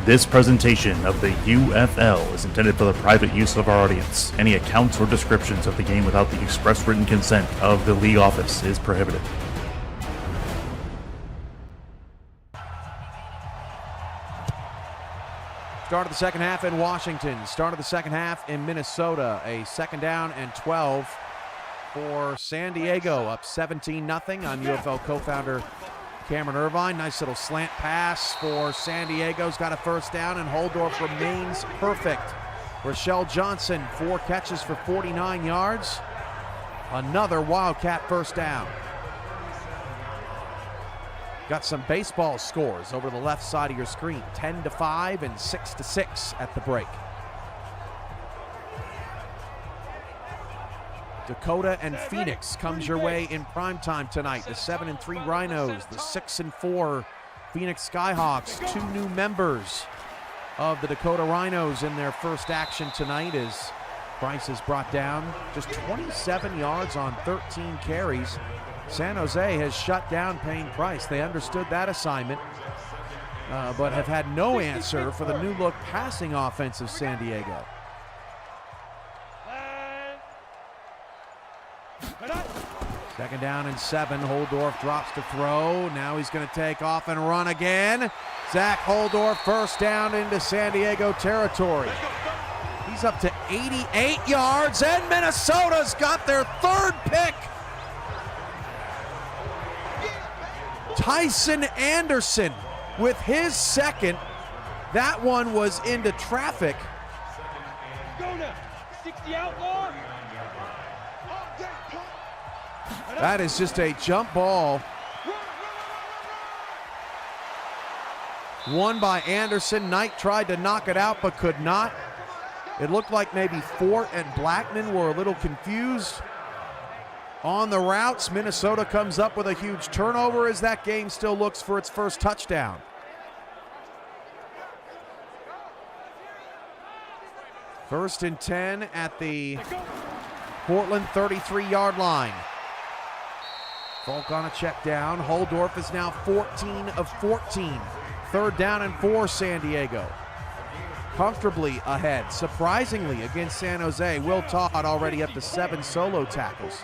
This presentation of the YOUFL is intended for the private use of our audience. Any accounts or descriptions of the game without the express written consent of the league office is prohibited.
Start of the second half in Washington. Start of the second half in Minnesota. A second down and 12 for San Diego, up 17-0. I'm UFL co-founder Cameron Irvine. Nice little slant pass for San Diego's got a first down, and Holdorf remains perfect. Rochelle Johnson, 4 catches for 49 yards. Another Wildcat first down. Got some baseball scores over the left side of your screen. 10-5 and 6-6 at the break. Dakota and Phoenix comes your way in primetime tonight. The 7-3 Rhinos, the 6-4 Phoenix Skyhawks, 2 new members of the Dakota Rhinos in their first action tonight as Price is brought down. Just 27 yards on 13 carries. San Jose has shut down Payne Price. They understood that assignment, but have had no answer for the new look passing offense of San Diego. Second down and 7. Holdorf drops to throw. Now he's going to take off and run again. Zach Holdorf, first down into San Diego territory. He's up to 88 yards, and Minnesota's got their 3rd pick. Tyson Anderson with his 2nd. That one was into traffic.
Go now. 60 outlaw.
That is just a jump ball. Won by Anderson. Knight tried to knock it out but could not. It looked like maybe Fort and Blackman were a little confused on the routes. Minnesota comes up with a huge turnover as that game still looks for its first touchdown. First and 10 at the Portland 33-yard line. Folk on a check down. Holdorf is now 14 of 14. 3rd down and 4, San Diego. Comfortably ahead, surprisingly, against San Jose. Will Todd already up to 7 solo tackles.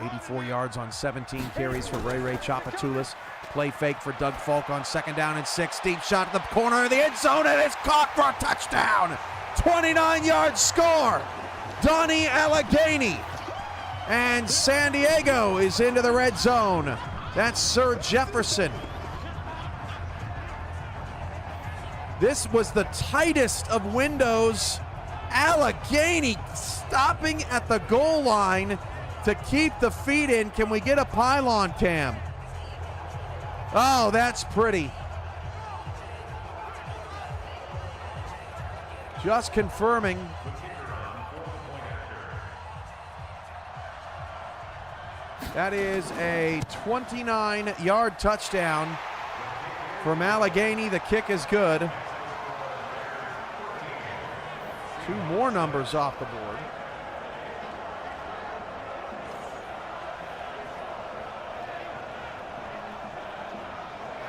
84 yards on 17 carries for Ray Chapatulas. Play fake for Doug Folk on 2nd down and 6. Deep shot to the corner of the end zone, and it's caught for a touchdown. 29-yard score. Donnie Allegheny. And San Diego is into the red zone. That's Sir Jefferson. This was the tightest of windows. Allegheny stopping at the goal line to keep the feet in. Can we get a pylon cam? Oh, that's pretty. Just confirming. That is a 29-yard touchdown from Allegheny. The kick is good. 2 more numbers off the board.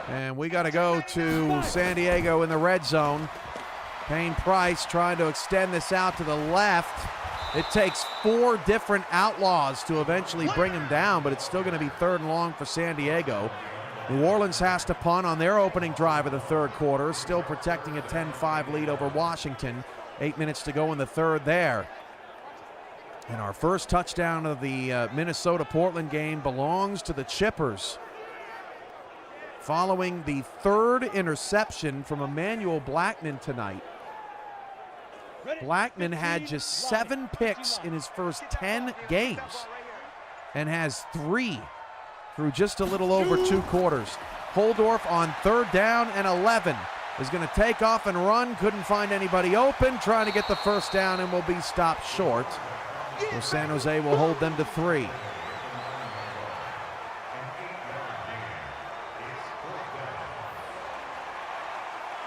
And we got to go to San Diego in the red zone. Payne Price trying to extend this out to the left. It takes 4 different outlaws to eventually bring him down, but it's still going to be 3rd and long for San Diego. New Orleans has to punt on their opening drive of the 3rd quarter, still protecting a 10-5 lead over Washington. 8 minutes to go in the 3rd there. And our first touchdown of the Minnesota-Portland game belongs to the Chippers. Following the 3rd interception from Emmanuel Blackman tonight. Blackman had just 7 picks in his first 10 games and has 3 through just a little over 2 quarters. Holdorf on 3rd down and 11 is going to take off and run. Couldn't find anybody open, trying to get the first down, and will be stopped short. So San Jose will hold them to 3.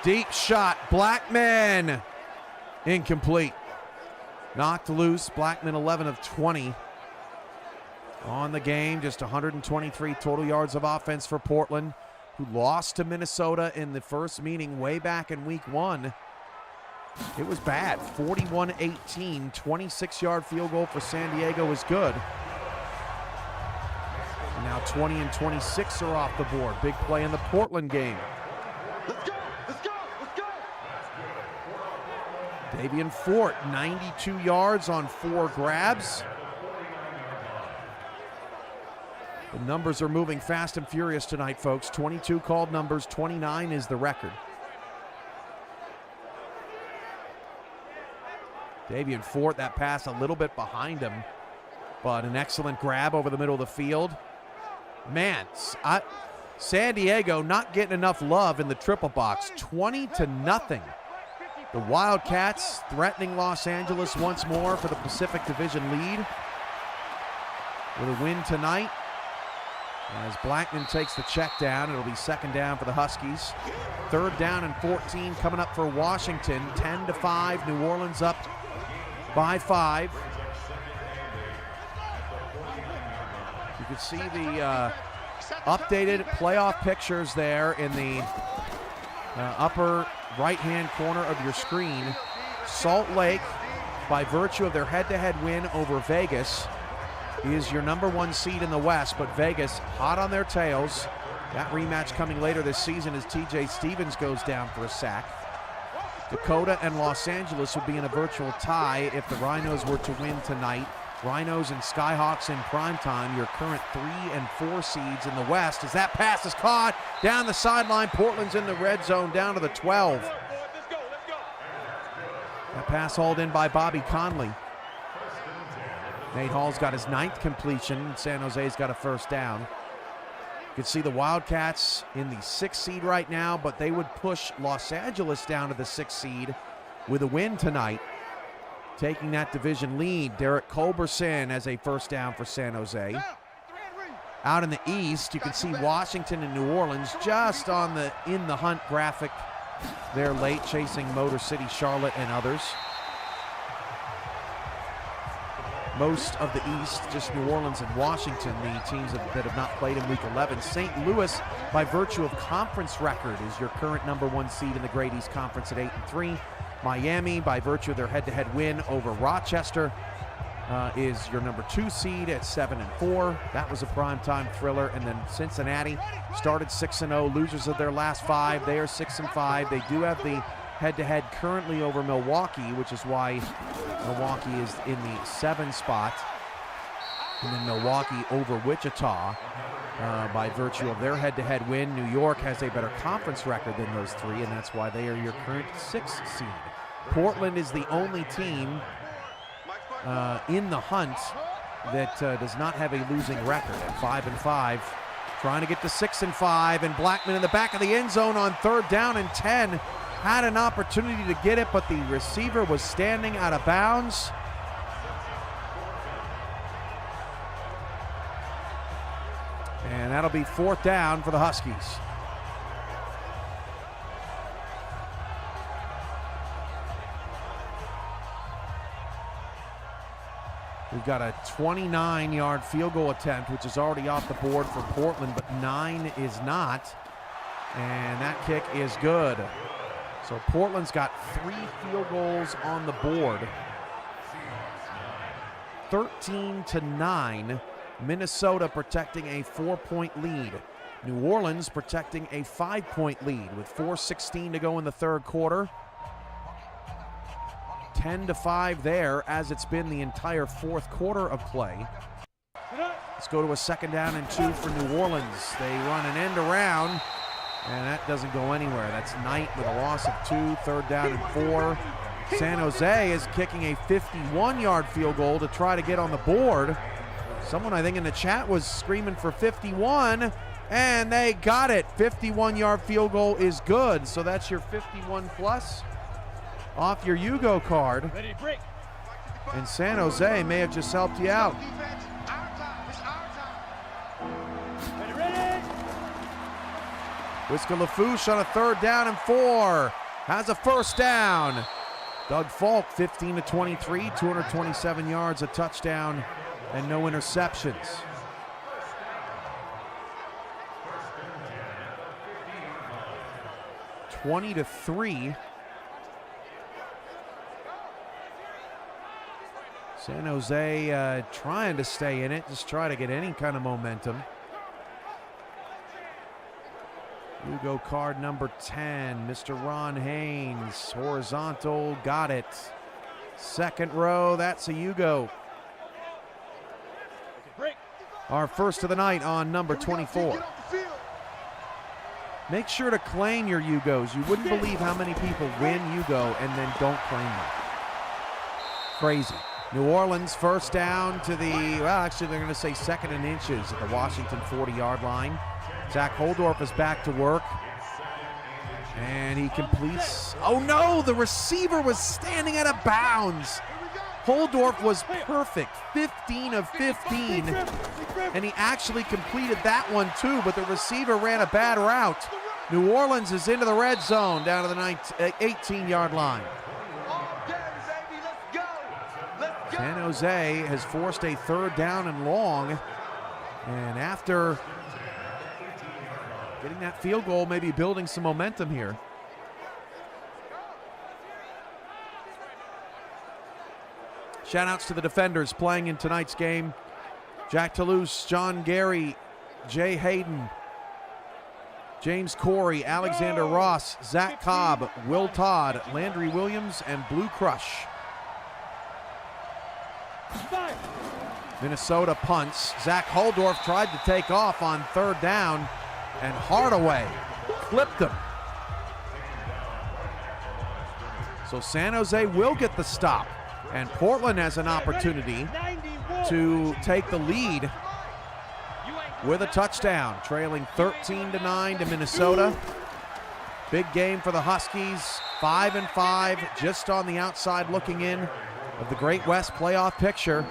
Deep shot, Blackman. Incomplete. Knocked loose. Blackman 11 of 20 on the game. Just 123 total yards of offense for Portland, who lost to Minnesota in the first meeting way back in week 1. It was bad. 41-18. 26-yard field goal for San Diego is good. And now 20 and 26 are off the board. Big play in the Portland game.
Let's go! Let's go! Let's go!
Davian Fort, 92 yards on 4 grabs. The numbers are moving fast and furious tonight, folks. 22 called numbers, 29 is the record. Davian Fort, that pass a little bit behind him, but an excellent grab over the middle of the field. Man, San Diego not getting enough love in the triple box, 20-0. The Wildcats threatening Los Angeles once more for the Pacific Division lead with a win tonight. As Blackman takes the check down, it'll be 2nd down for the Huskies. 3rd down and 14 coming up for Washington. 10-5, New Orleans up by 5. You can see the updated playoff pictures there in the upper right-hand corner of your screen. Salt Lake, by virtue of their head-to-head win over Vegas, is your number 1 seed in the West, but Vegas hot on their tails. That rematch coming later this season as TJ Stevens goes down for a sack. Dakota and Los Angeles would be in a virtual tie if the Rhinos were to win tonight. Rhinos and Skyhawks in primetime, your current 3 and 4 seeds in the West. As that pass is caught down the sideline, Portland's in the red zone down to the 12. That pass hauled in by Bobby Conley. Nate Hall's got his 9th completion. San Jose's got a first down. You can see the Wildcats in the 6th seed right now, but they would push Los Angeles down to the 6th seed with a win tonight, taking that division lead. Derek Culberson has a first down for San Jose. Out in the East, you can see Washington and New Orleans just on the in the hunt graphic. They're late, chasing Motor City, Charlotte, and others. Most of the East, just New Orleans and Washington, the teams that have not played in Week 11. St. Louis, by virtue of conference record, is your current number 1 seed in the Great East Conference at 8-3. Miami, by virtue of their head-to-head win over Rochester, is your number 2 seed at 7-4. That was a primetime thriller. And then Cincinnati started 6-0, losers of their last 5. They are 6-5. They do have the head-to-head currently over Milwaukee, which is why Milwaukee is in the 7 spot. And then Milwaukee over Wichita by virtue of their head-to-head win. New York has a better conference record than those 3, and that's why they are your current 6th seed. Portland is the only team in the hunt that does not have a losing record at 5-5. Trying to get to 6-5, and Blackman in the back of the end zone on 3rd down and 10. Had an opportunity to get it, but the receiver was standing out of bounds. And that'll be 4th down for the Huskies. We've got a 29-yard field goal attempt, which is already off the board for Portland, but 9 is not. And that kick is good. So Portland's got 3 field goals on the board. 13-9. Minnesota protecting a 4-point lead. New Orleans protecting a 5-point lead with 4:16 to go in the 3rd quarter. 10-5 there, as it's been the entire 4th quarter of play. Let's go to a 2nd down and 2 for New Orleans. They run an end around, and that doesn't go anywhere. That's Knight with a loss of 2, 3rd down and 4. San Jose is kicking a 51-yard field goal to try to get on the board. Someone I think in the chat was screaming for 51, and they got it. 51-yard field goal is good, so that's your 51 plus off your YOUFL card.
Ready to break.
And San Jose may have just helped you out.
Defense, our time. It's our time.
Ready, ready.
Whisker LaFouche on a 3rd down and 4. Has a first down. Doug Falk, 15-23, 227 yards, a touchdown, and no interceptions. (20-3). San Jose trying to stay in it, just try to get any kind of momentum. YOUFL card number 10, Mr. Ron Haynes, horizontal, got it. 2nd row, that's a YOUFL.
Break.
Our first of the night on number 24.
Get off the field.
Make sure to claim your YOUFLs. You wouldn't believe how many people win YOUFL and then don't claim them. Crazy. New Orleans first down to the, well, actually they're going to say 2nd and inches at the Washington 40-yard line. Zach Holdorf is back to work. And he completes. Oh no, the receiver was standing out of bounds. Holdorf was perfect, 15 of 15. And he actually completed that one too, but the receiver ran a bad route. New Orleans is into the red zone down to the 18-yard line. San Jose has forced a 3rd down and long. And after getting that field goal, maybe building some momentum here. Shout outs to the defenders playing in tonight's game. Jack Toulouse, John Gary, Jay Hayden, James Corey, Alexander Ross, Zach Cobb, Will Todd, Landry Williams, and Blue Crush. Minnesota punts. Zach Holdorf tried to take off on 3rd down, and Hardaway flipped him. So San Jose will get the stop, and Portland has an opportunity to take the lead with a touchdown, trailing 13-9 to Minnesota. Big game for the Huskies, 5-5, just on the outside looking in of the Great West playoff picture,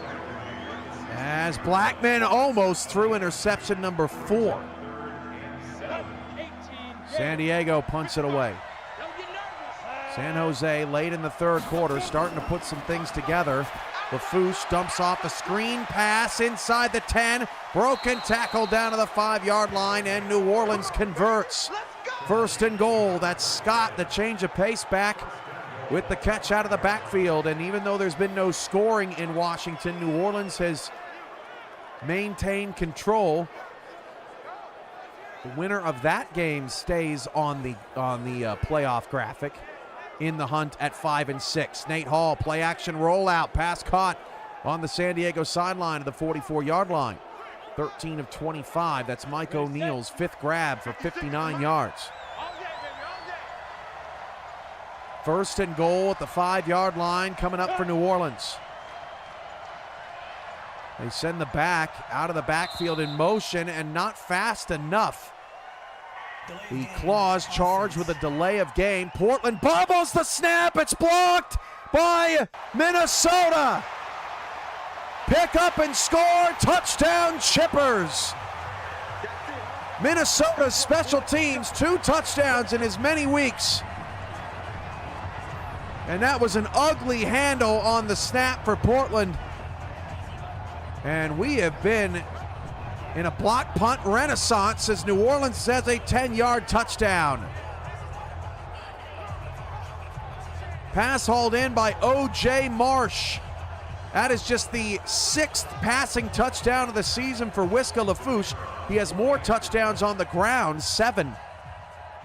as Blackman almost threw interception number 4. San Diego punts it away. San Jose late in the 3rd quarter starting to put some things together. LaFouche dumps off a screen pass inside the 10. Broken tackle down to the 5-yard line, and New Orleans converts. 1st and goal. That's Scott, the change of pace back with the catch out of the backfield. And even though there's been no scoring in Washington, New Orleans has maintained control. The winner of that game stays on the playoff graphic in the hunt at 5-6. Nate Hall, play action rollout, pass caught on the San Diego sideline to the 44-yard line. 13 of 25. That's Mike O'Neill's 5th grab for 59 yards. 1st and goal at the 5-yard line coming up for New Orleans. They send the back out of the backfield in motion, and not fast enough. The Claws charged with a delay of game. Portland bobbles the snap. It's blocked by Minnesota. Pick up and score. Touchdown Chippers. Minnesota's special teams, 2 touchdowns in as many weeks. And that was an ugly handle on the snap for Portland. And we have been in a block punt renaissance as New Orleans has a 10-yard touchdown. Pass hauled in by O.J. Marsh. That is just the 6th passing touchdown of the season for Whisker LaFouche. He has more touchdowns on the ground, 7.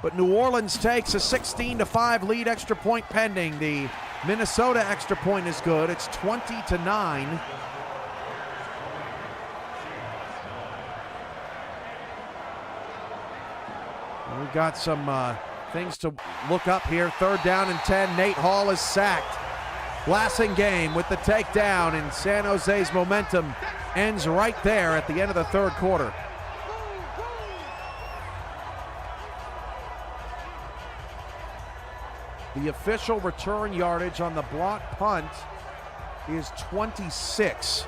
But New Orleans takes a 16-5 lead, extra point pending. The Minnesota extra point is good. It's 20-9. We've got some things to look up here. 3rd down and 10. Nate Hall is sacked. Blasingame with the takedown, and San Jose's momentum ends right there at the end of the third quarter. The official return yardage on the block punt is 26,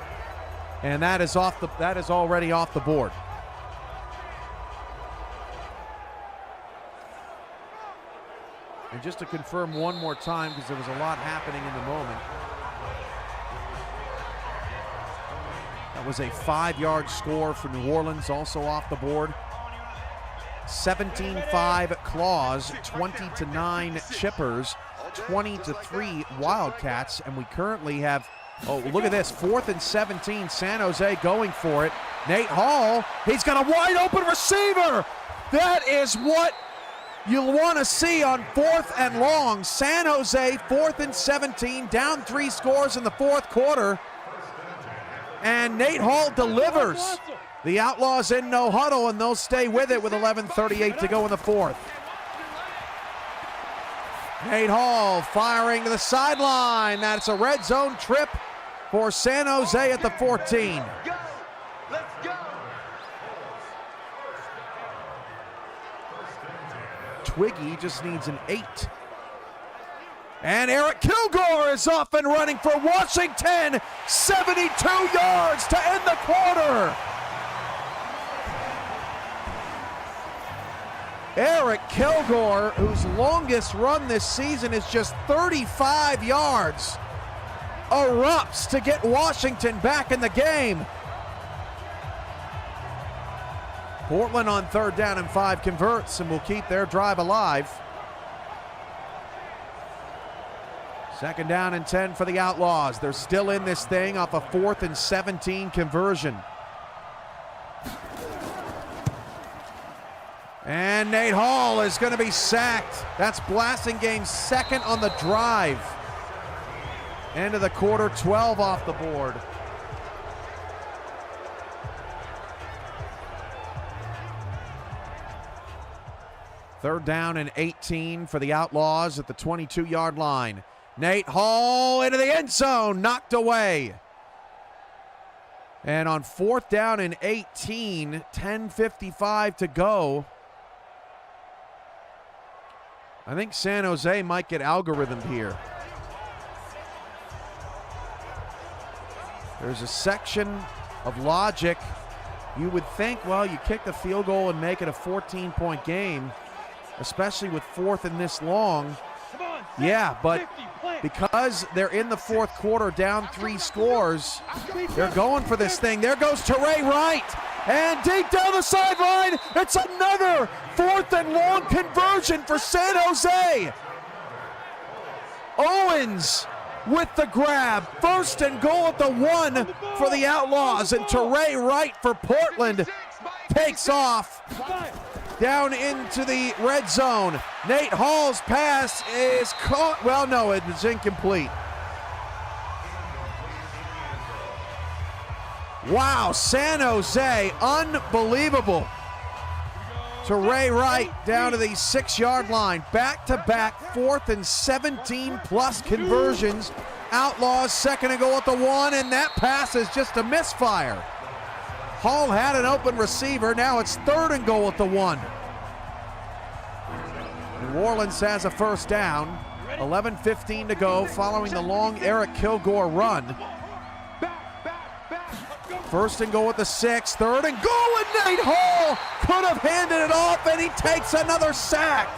and that is already off the board. And just to confirm one more time, because there was a lot happening in the moment, that was a 5-yard score for New Orleans, also off the board. 17-5 Claws, 20-9 Chippers, 20-3 Wildcats, and we currently have, oh, look at this, 4th and 17, San Jose going for it. Nate Hall, he's got a wide open receiver. That is what you'll want to see on 4th and long. San Jose, 4th and 17, down 3 scores in the fourth quarter, and Nate Hall delivers. The Outlaws in no huddle, and they'll stay with it with 11:38 to go in the fourth. Nate Hall firing to the sideline. That's a red zone trip for San Jose at the 14.
Go! Let's go!
Twiggy just needs an 8. And Eric Kilgore is off and running for Washington. 72 yards to end the quarter. Eric Kilgore, whose longest run this season is just 35 yards, erupts to get Washington back in the game. Portland on 3rd down and 5 converts and will keep their drive alive. 2nd down and 10 for the Outlaws. They're still in this thing off a 4th and 17 conversion. And Nate Hall is going to be sacked. That's Blasinghame's 2nd on the drive. End of the quarter, 12 off the board. Third down and 18 for the Outlaws at the 22-yard line. Nate Hall into the end zone, knocked away. And on 4th down and 18, 10:55 to go. I think San Jose might get algorithmed here. There's a section of logic. You would think, well, you kick the field goal and make it a 14-point game, especially with 4th and this long. Yeah, but because they're in the fourth quarter down 3 scores, they're going for this thing. There goes Teray Wright. And deep down the sideline, it's another 4th and long conversion for San Jose. Owens with the grab. 1st and goal at the 1 for the Outlaws. And Teray Wright for Portland takes off down into the red zone. Nate Hall's pass is caught. Well, no, it is incomplete. Wow, San Jose, unbelievable. Teray Wright down to the 6-yard line. Back-to-back 4th and 17 plus conversions. Outlaws 2nd and goal at the 1, and that pass is just a misfire. Hall had an open receiver. Now it's 3rd and goal at the 1. New Orleans has a 1st down. 11:15 to go following the long Eric Kilgore run. 1st and goal at the 6, 3rd and goal, and Nate Hall could have handed it off, and he takes another sack.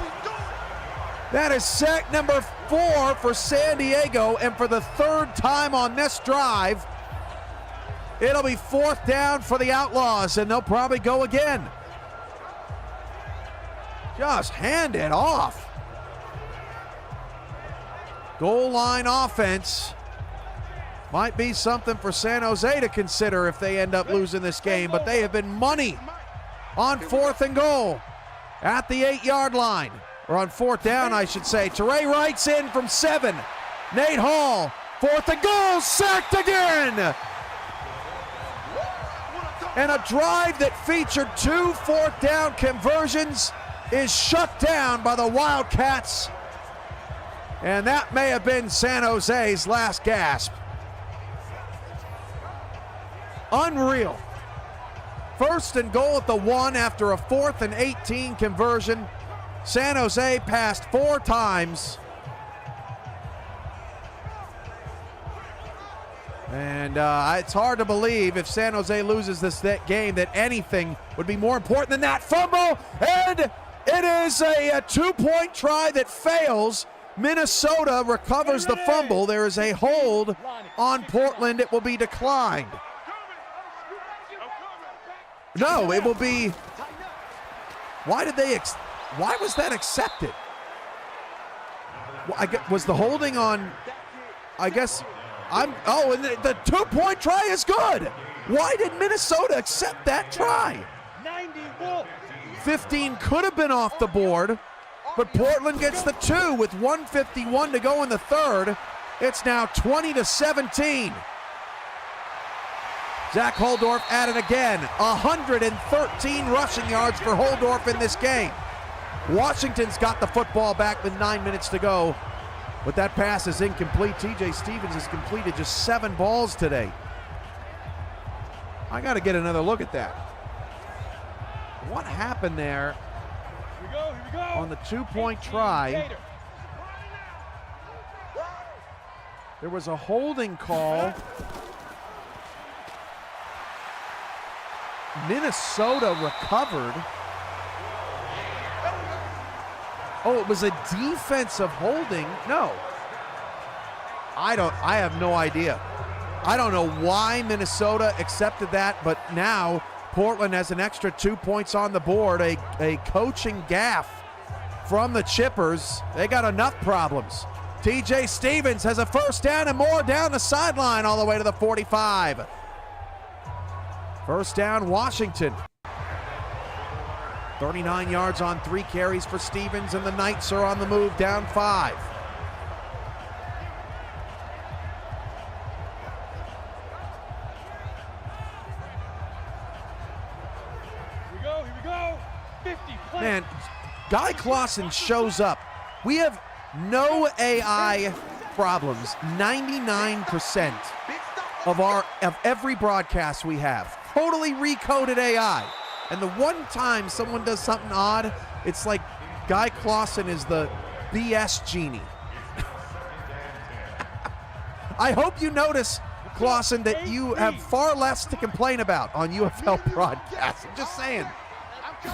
That is sack number 4 for San Diego, and for the 3rd time on this drive, it'll be 4th down for the Outlaws, and they'll probably go again. Just hand it off. Goal line offense. Might be something for San Jose to consider if they end up losing this game, but they have been money on 4th and goal at the 8-yard line, or on 4th down, I should say. Teray Wright's in from 7. Nate Hall, 4th and goal, sacked again. And a drive that featured 2 4th down conversions is shut down by the Wildcats. And that may have been San Jose's last gasp. Unreal. First and goal at the 1 after a 4th and 18 conversion. San Jose passed 4 times. And it's hard to believe if San Jose loses this game that anything would be more important than that. Fumble, and it is a 2-point try that fails. Minnesota recovers the fumble. There is a hold on Portland. It will be declined. No, it will be. Why was that accepted? Was the holding on? I guess. And the 2-point try is good. Why did Minnesota accept that try? 15 could have been off the board, but Portland gets the 2 with 1:51 to go in the third. It's now 20-17. Zach Holdorf at it again. 113 rushing yards for Holdorf in this game. Washington's got the football back with 9 minutes to go. But that pass is incomplete. TJ Stevens has completed just 7 balls today. I got to get another look at that. What happened there on the 2-point try? There was a holding call. Minnesota recovered. Oh, it was a defensive holding. No. I have no idea. I don't know why Minnesota accepted that, but now Portland has an extra 2 points on the board. A coaching gaffe from the Chippers. They got enough problems. TJ Stevens has a first down and more down the sideline all the way to the 45. First down, Washington. 39 yards on 3 carries for Stevens, and the Knights are on the move, down 5.
Here we go. 50 play.
Man, Guy Clausen shows up. We have no AI problems. 99% of every broadcast we have. Totally recoded AI. And the one time someone does something odd, it's like Guy Clausen is the BS genie. I hope you notice, Clausen, that you have far less to complain about on UFL broadcasts. I'm just saying.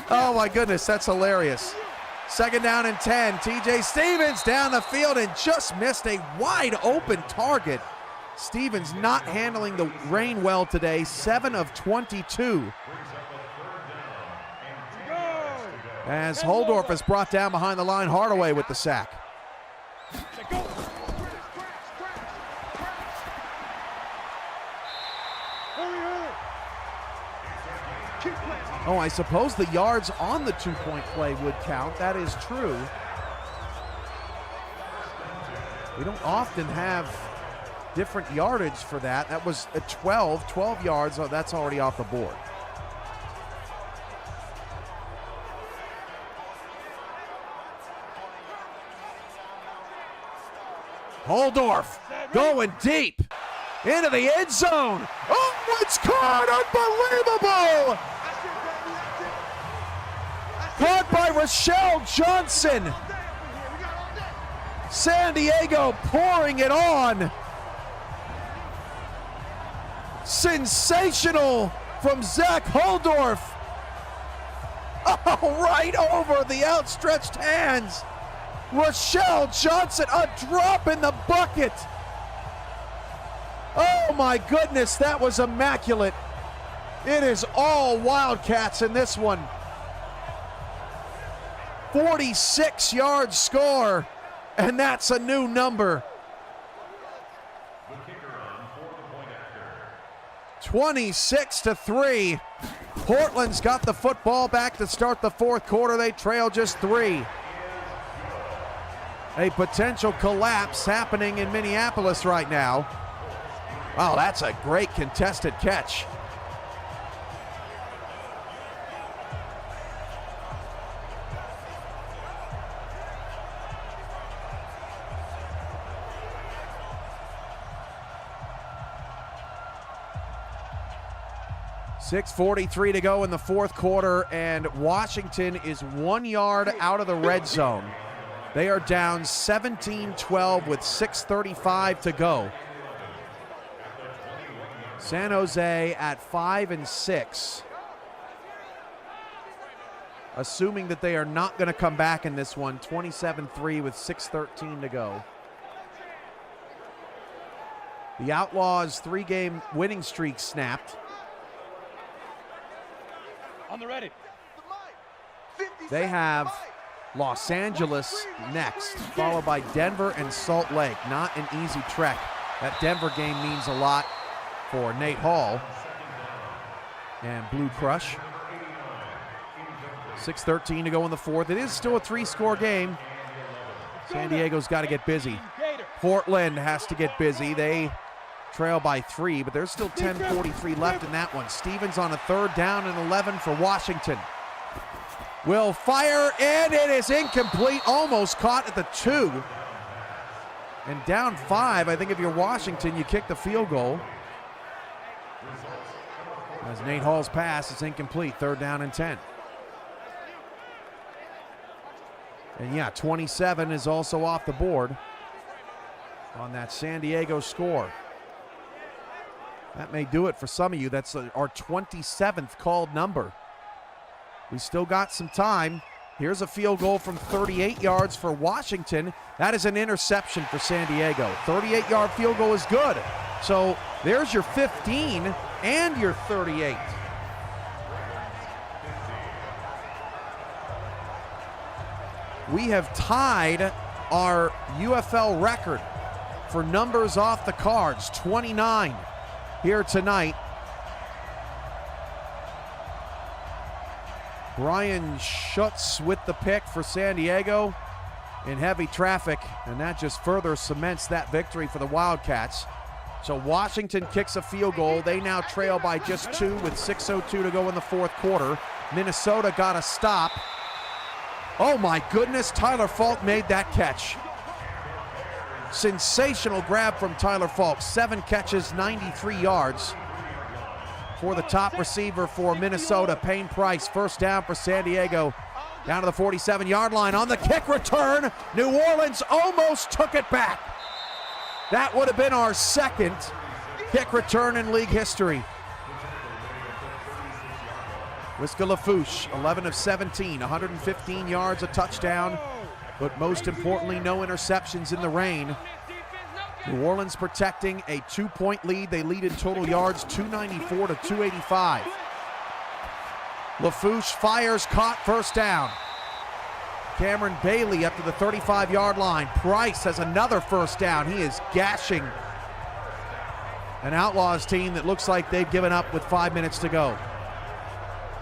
Oh my goodness, that's hilarious. Second down and 10. TJ Stevens down the field and just missed a wide open target. Stevens not handling the rain well today. 7 of 22. As Holdorf is brought down behind the line, Hardaway with the sack. Oh, I suppose the yards on the 2-point play would count. That is true. We don't often have different yardage for that. That was a 12 yards. Oh, that's already off the board. Holdorf going deep into the end zone. Oh, it's caught! Unbelievable! Caught by Rochelle Johnson. San Diego pouring it on. Sensational from Zach Holdorf. Oh, right over the outstretched hands. Rochelle Johnson, a drop in the bucket. Oh my goodness, that was immaculate. It is all Wildcats in this one. 46-yard score, and that's a new number. 26-3. Portland's got the football back to start the fourth quarter. They trail just 3. A potential collapse happening in Minneapolis right now. Wow, that's a great contested catch. 6:43 to go in the fourth quarter, and Washington is 1 yard out of the red zone. They are down 17-12 with 6:35 to go. San Jose at 5-6. Assuming that they are not going to come back in this one, 27-3 with 6:13 to go. The Outlaws' 3-game winning streak snapped.
On the ready.
They have Los Angeles next, followed by Denver and Salt Lake. Not an easy trek. That Denver game means a lot for Nate Hall and Blue Crush. 6:13 to go in the fourth. It is still a 3-score game. San Diego's got to get busy. Portland has to get busy. They trail by 3, but there's still 10:43 left in that one. Stevens on a 3rd down and 11 for Washington. Will fire, and it is incomplete. Almost caught at the 2. And down 5. I think if you're Washington, you kick the field goal. As Nate Hall's pass is incomplete. 3rd down and 10. And yeah, 27 is also off the board on that San Diego score. That may do it for some of you. That's our 27th called number. We still got some time. Here's a field goal from 38 yards for Washington. That is an interception for San Diego. 38-yard field goal is good. So there's your 15 and your 38. We have tied our UFL record for numbers off the cards, 29 here tonight. Brian Schutz with the pick for San Diego in heavy traffic, and that just further cements that victory for the Wildcats. So Washington kicks a field goal. They now trail by just 2 with 6:02 to go in the fourth quarter. Minnesota got a stop. Oh my goodness, Tyler Falk made that catch. Sensational grab from Tyler Falk. 7 catches, 93 yards for the top receiver for Minnesota, Payne Price. 1st down for San Diego, down to the 47-yard line. On the kick return, New Orleans almost took it back. That would have been our 2nd kick return in league history. Whisker Lafouche, 11 of 17, 115 yards, a touchdown, but most importantly, no interceptions in the rain. New Orleans protecting a 2-point lead. They lead in total yards, 294 to 285. Lafouche fires, caught, 1st down. Cameron Bailey up to the 35-yard line. Price has another 1st down. He is gashing an Outlaws team that looks like they've given up with 5 minutes to go.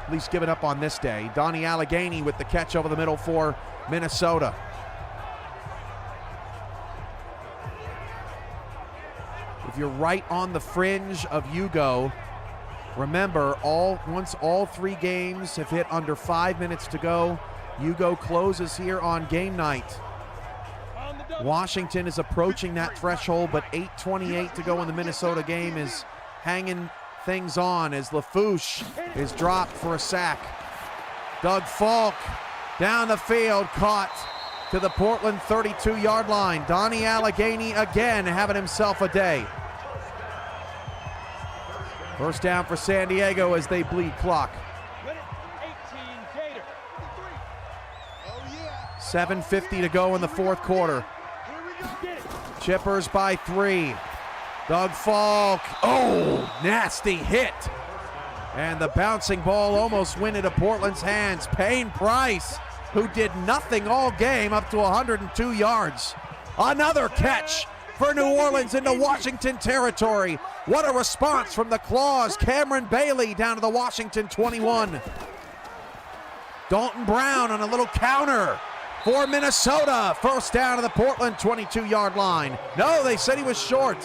At least given up on this day. Donnie Allegheny with the catch over the middle for Minnesota. If you're right on the fringe of Yugo, remember, once all 3 games have hit under 5 minutes to go, Yugo closes here on game night. Washington is approaching that threshold, but 8:28 to go in the Minnesota game is hanging things on as Lafouche is dropped for a sack. Doug Falk down the field, caught to the Portland 32-yard line. Donnie Allegheny again having himself a day. 1st down for San Diego as they bleed clock. 7:50 to go in the fourth quarter. Chippers by 3. Doug Falk, oh, nasty hit. And the bouncing ball almost went into Portland's hands. Payne Price, who did nothing all game, up to 102 yards. Another catch for New Orleans into Washington territory. What a response from the Claws. Cameron Bailey down to the Washington 21. Dalton Brown on a little counter for Minnesota. 1st down to the Portland 22-yard line. No, they said he was short.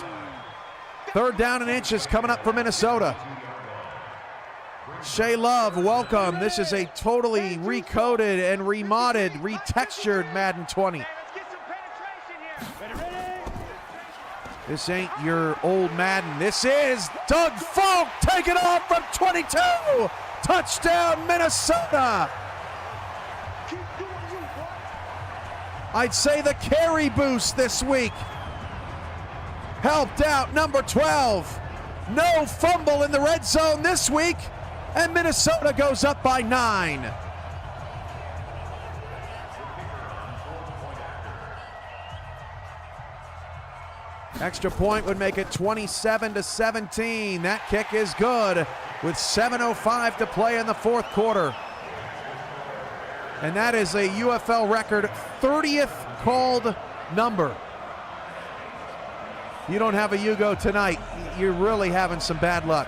3rd down and inches coming up for Minnesota. Shea Love, welcome. This is a totally recoded and remodded, retextured Madden 20. This ain't your old Madden. This is Doug Falk taking off from 22. Touchdown, Minnesota. I'd say the carry boost this week helped out number 12. No fumble in the red zone this week, and Minnesota goes up by 9. Extra point would make it 27-17. That kick is good with 7:05 to play in the fourth quarter. And that is a UFL record 30th called number. You don't have a Hugo tonight, you're really having some bad luck.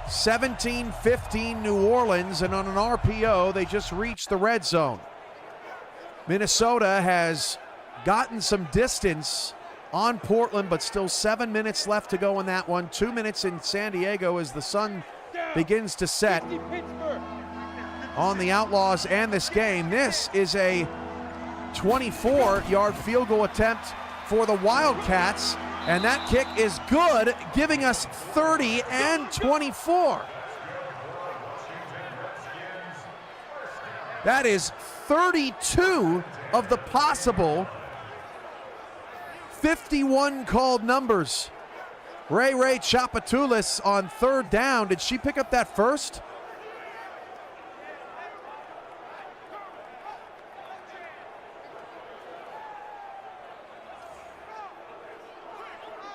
(17-15) New Orleans, and on an RPO, they just reached the red zone. Minnesota has gotten some distance on Portland, but still 7 minutes left to go in that one. 2 minutes in San Diego as the sun begins to set on the Outlaws and this game. This is a 24-yard field goal attempt for the Wildcats, and that kick is good, giving us 30 and 24. That is 32 of the possible 51 called numbers. Ray Chapatulis on third down. Did she pick up that first?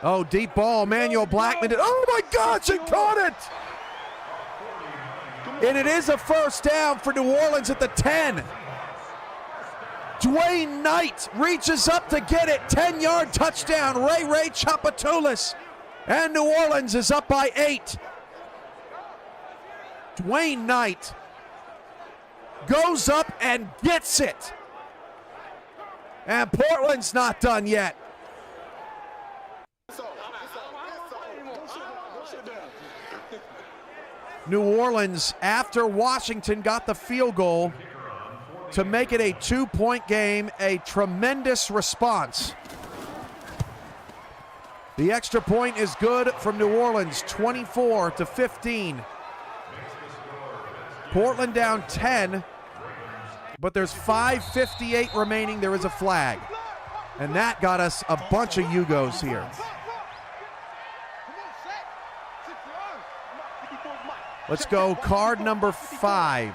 Oh, deep ball. Manuel Blackman did. Oh my God, she caught it! And it is a first down for New Orleans at the 10. Dwayne Knight reaches up to get it. 10-yard touchdown. Ray Chapatulis. And New Orleans is up by 8. Dwayne Knight goes up and gets it. And Portland's not done yet. New Orleans, after Washington got the field goal to make it a 2-point game, a tremendous response. The extra point is good from New Orleans, 24-15. Portland down 10, but there's 5:58 remaining. There is a flag, and that got us a bunch of Hugos here. Let's go card number 5.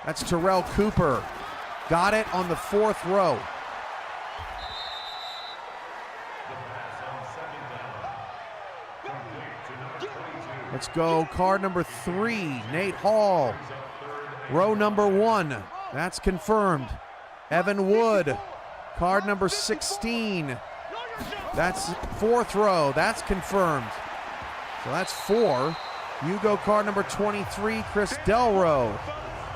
That's Terrell Cooper. Got it on the 4th row. Let's go card number 3, Nate Hall. Row number 1, that's confirmed. Evan Wood, card number 16. That's 4th row, that's confirmed. So that's 4. Hugo card number 23, Chris Delrow.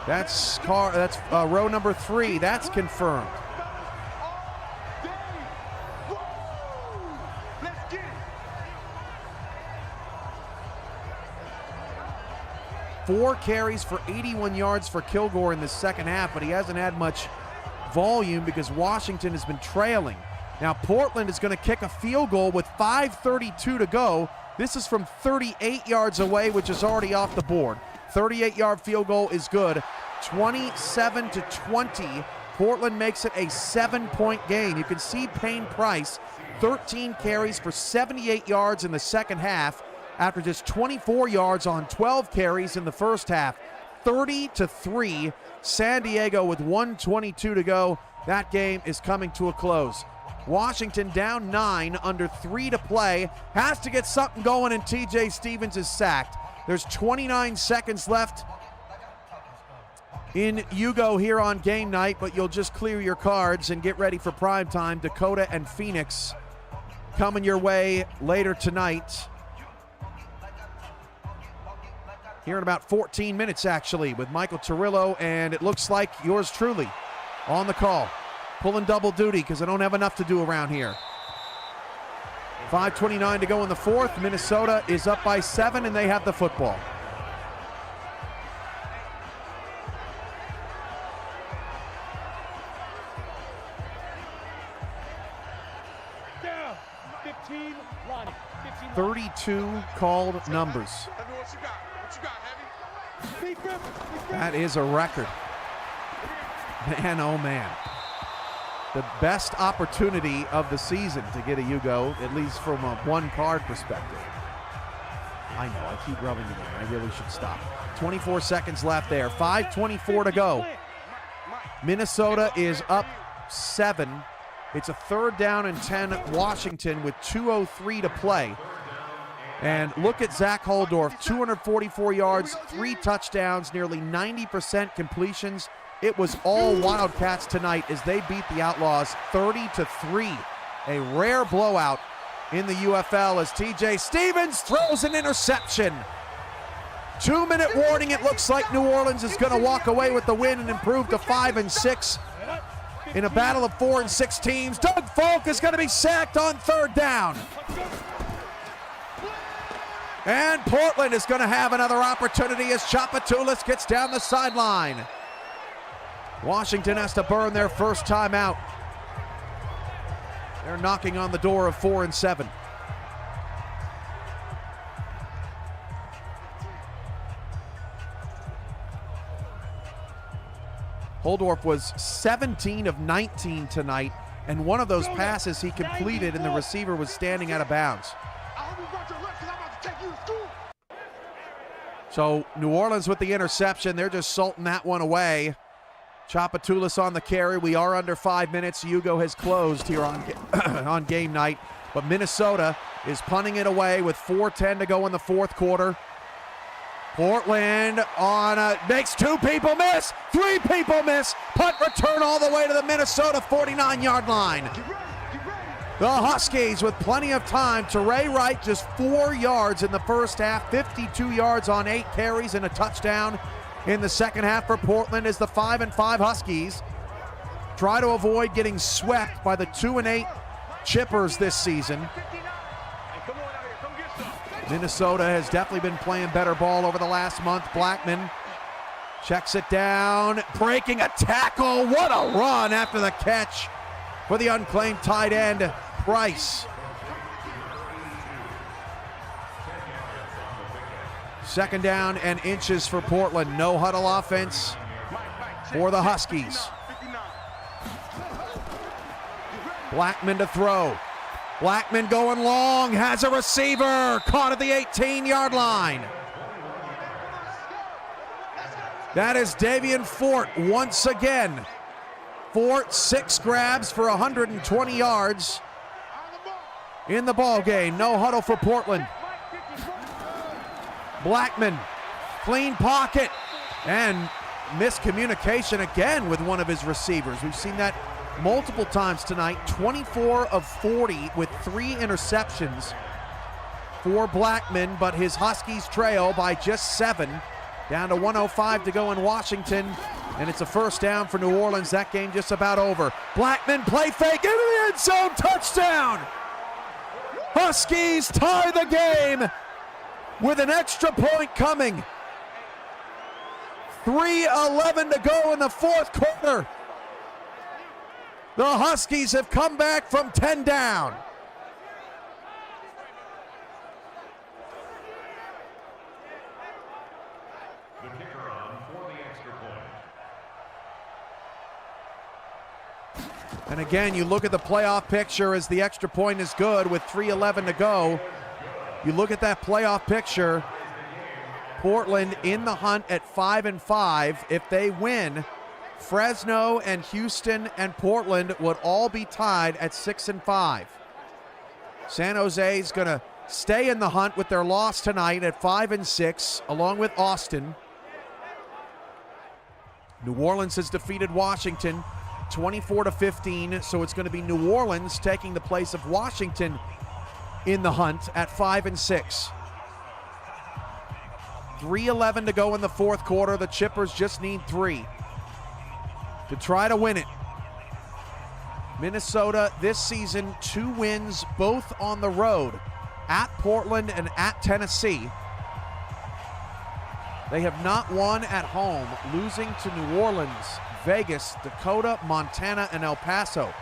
That's row number 3. That's confirmed. Four carries for 81 yards for Kilgore in the second half, but he hasn't had much volume because Washington has been trailing. Now Portland is going to kick a field goal with 5:32 to go. This is from 38 yards away, which is already off the board. 38-yard field goal is good. 27-20. Portland makes it a 7-point game. You can see Payne Price, 13 carries for 78 yards in the second half after just 24 yards on 12 carries in the first half. 30-3. San Diego with 1:22 to go. That game is coming to a close. Washington down 9, under 3 to play. Has to get something going, and TJ Stevens is sacked. There's 29 seconds left in Hugo here on game night, but you'll just clear your cards and get ready for prime time. Dakota and Phoenix coming your way later tonight. Here in about 14 minutes, actually, with Michael Turillo, and it looks like yours truly on the call. Pulling double duty because I don't have enough to do around here. 5:29 to go in the fourth. Minnesota is up by 7, and they have the football. 32 called numbers. That is a record. Man, oh man. The best opportunity of the season to get a Hugo, at least from a one-card perspective. I know, I keep rubbing it in. I really should stop. 24 seconds left there. 5:24 to go. Minnesota is up 7. It's a 3rd down and 10 Washington with 2:03 to play. And look at Zach Holdorf, 244 yards, 3 touchdowns, nearly 90% completions. It was all Wildcats tonight as they beat the Outlaws 30-3. A rare blowout in the UFL as TJ Stevens throws an interception. 2-minute warning. It looks like New Orleans is going to walk away with the win and improve to 5-6 in a battle of 4 and 6 teams. Doug Falk is going to be sacked on 3rd down. And Portland is going to have another opportunity as Chapatulis gets down the sideline. Washington has to burn their first timeout. They're knocking on the door of 4 and 7. Holdorf was 17 of 19 tonight, and one of those passes he completed and the receiver was standing out of bounds. So New Orleans with the interception, they're just salting that one away. Chapatulis on the carry. We are under 5 minutes. Hugo has closed here on game night, but Minnesota is punting it away with 4:10 to go in the 4th quarter. Portland makes 2 people miss, 3 people miss. Punt return all the way to the Minnesota 49-yard line. The Huskies with plenty of time. Teray Wright just 4 yards in the first half, 52 yards on 8 carries and a touchdown in the second half for Portland as the 5-5 Huskies try to avoid getting swept by the 2-8 Chippers this season. Minnesota has definitely been playing better ball over the last month. Blackman checks it down, breaking a tackle. What a run after the catch for the unclaimed tight end, Price. Second down and inches for Portland. No huddle offense for the Huskies. Blackman to throw. Blackman going long, has a receiver, caught at the 18-yard line. That is Davian Fort once again. Fort, 6 grabs for 120 yards in the ball game. No huddle for Portland. Blackman, clean pocket, and miscommunication again with one of his receivers. We've seen that multiple times tonight. 24 of 40 with 3 interceptions for Blackman, but his Huskies trail by just 7. Down to 1:05 to go in Washington, and it's a first down for New Orleans. That game just about over. Blackman play fake into the end zone, touchdown! Huskies tie the game with an extra point coming. 3:11 to go in the 4th quarter. The Huskies have come back from 10 down.
The kicker on for the extra point.
And again, you look at the playoff picture as the extra point is good with 3:11 to go. You look at that playoff picture, Portland in the hunt at 5-5. If they win, Fresno and Houston and Portland would all be tied at 6-5. San Jose is going to stay in the hunt with their loss tonight at 5-6, along with Austin. New Orleans has defeated Washington 24-15, so it's going to be New Orleans taking the place of Washington in the hunt at 5-6. 3:11 to go in the 4th quarter. The Chippers just need 3 to try to win it. Minnesota this season 2 wins, both on the road, at Portland and at Tennessee. They have not won at home, losing to New Orleans, Vegas, Dakota, Montana, and El Paso.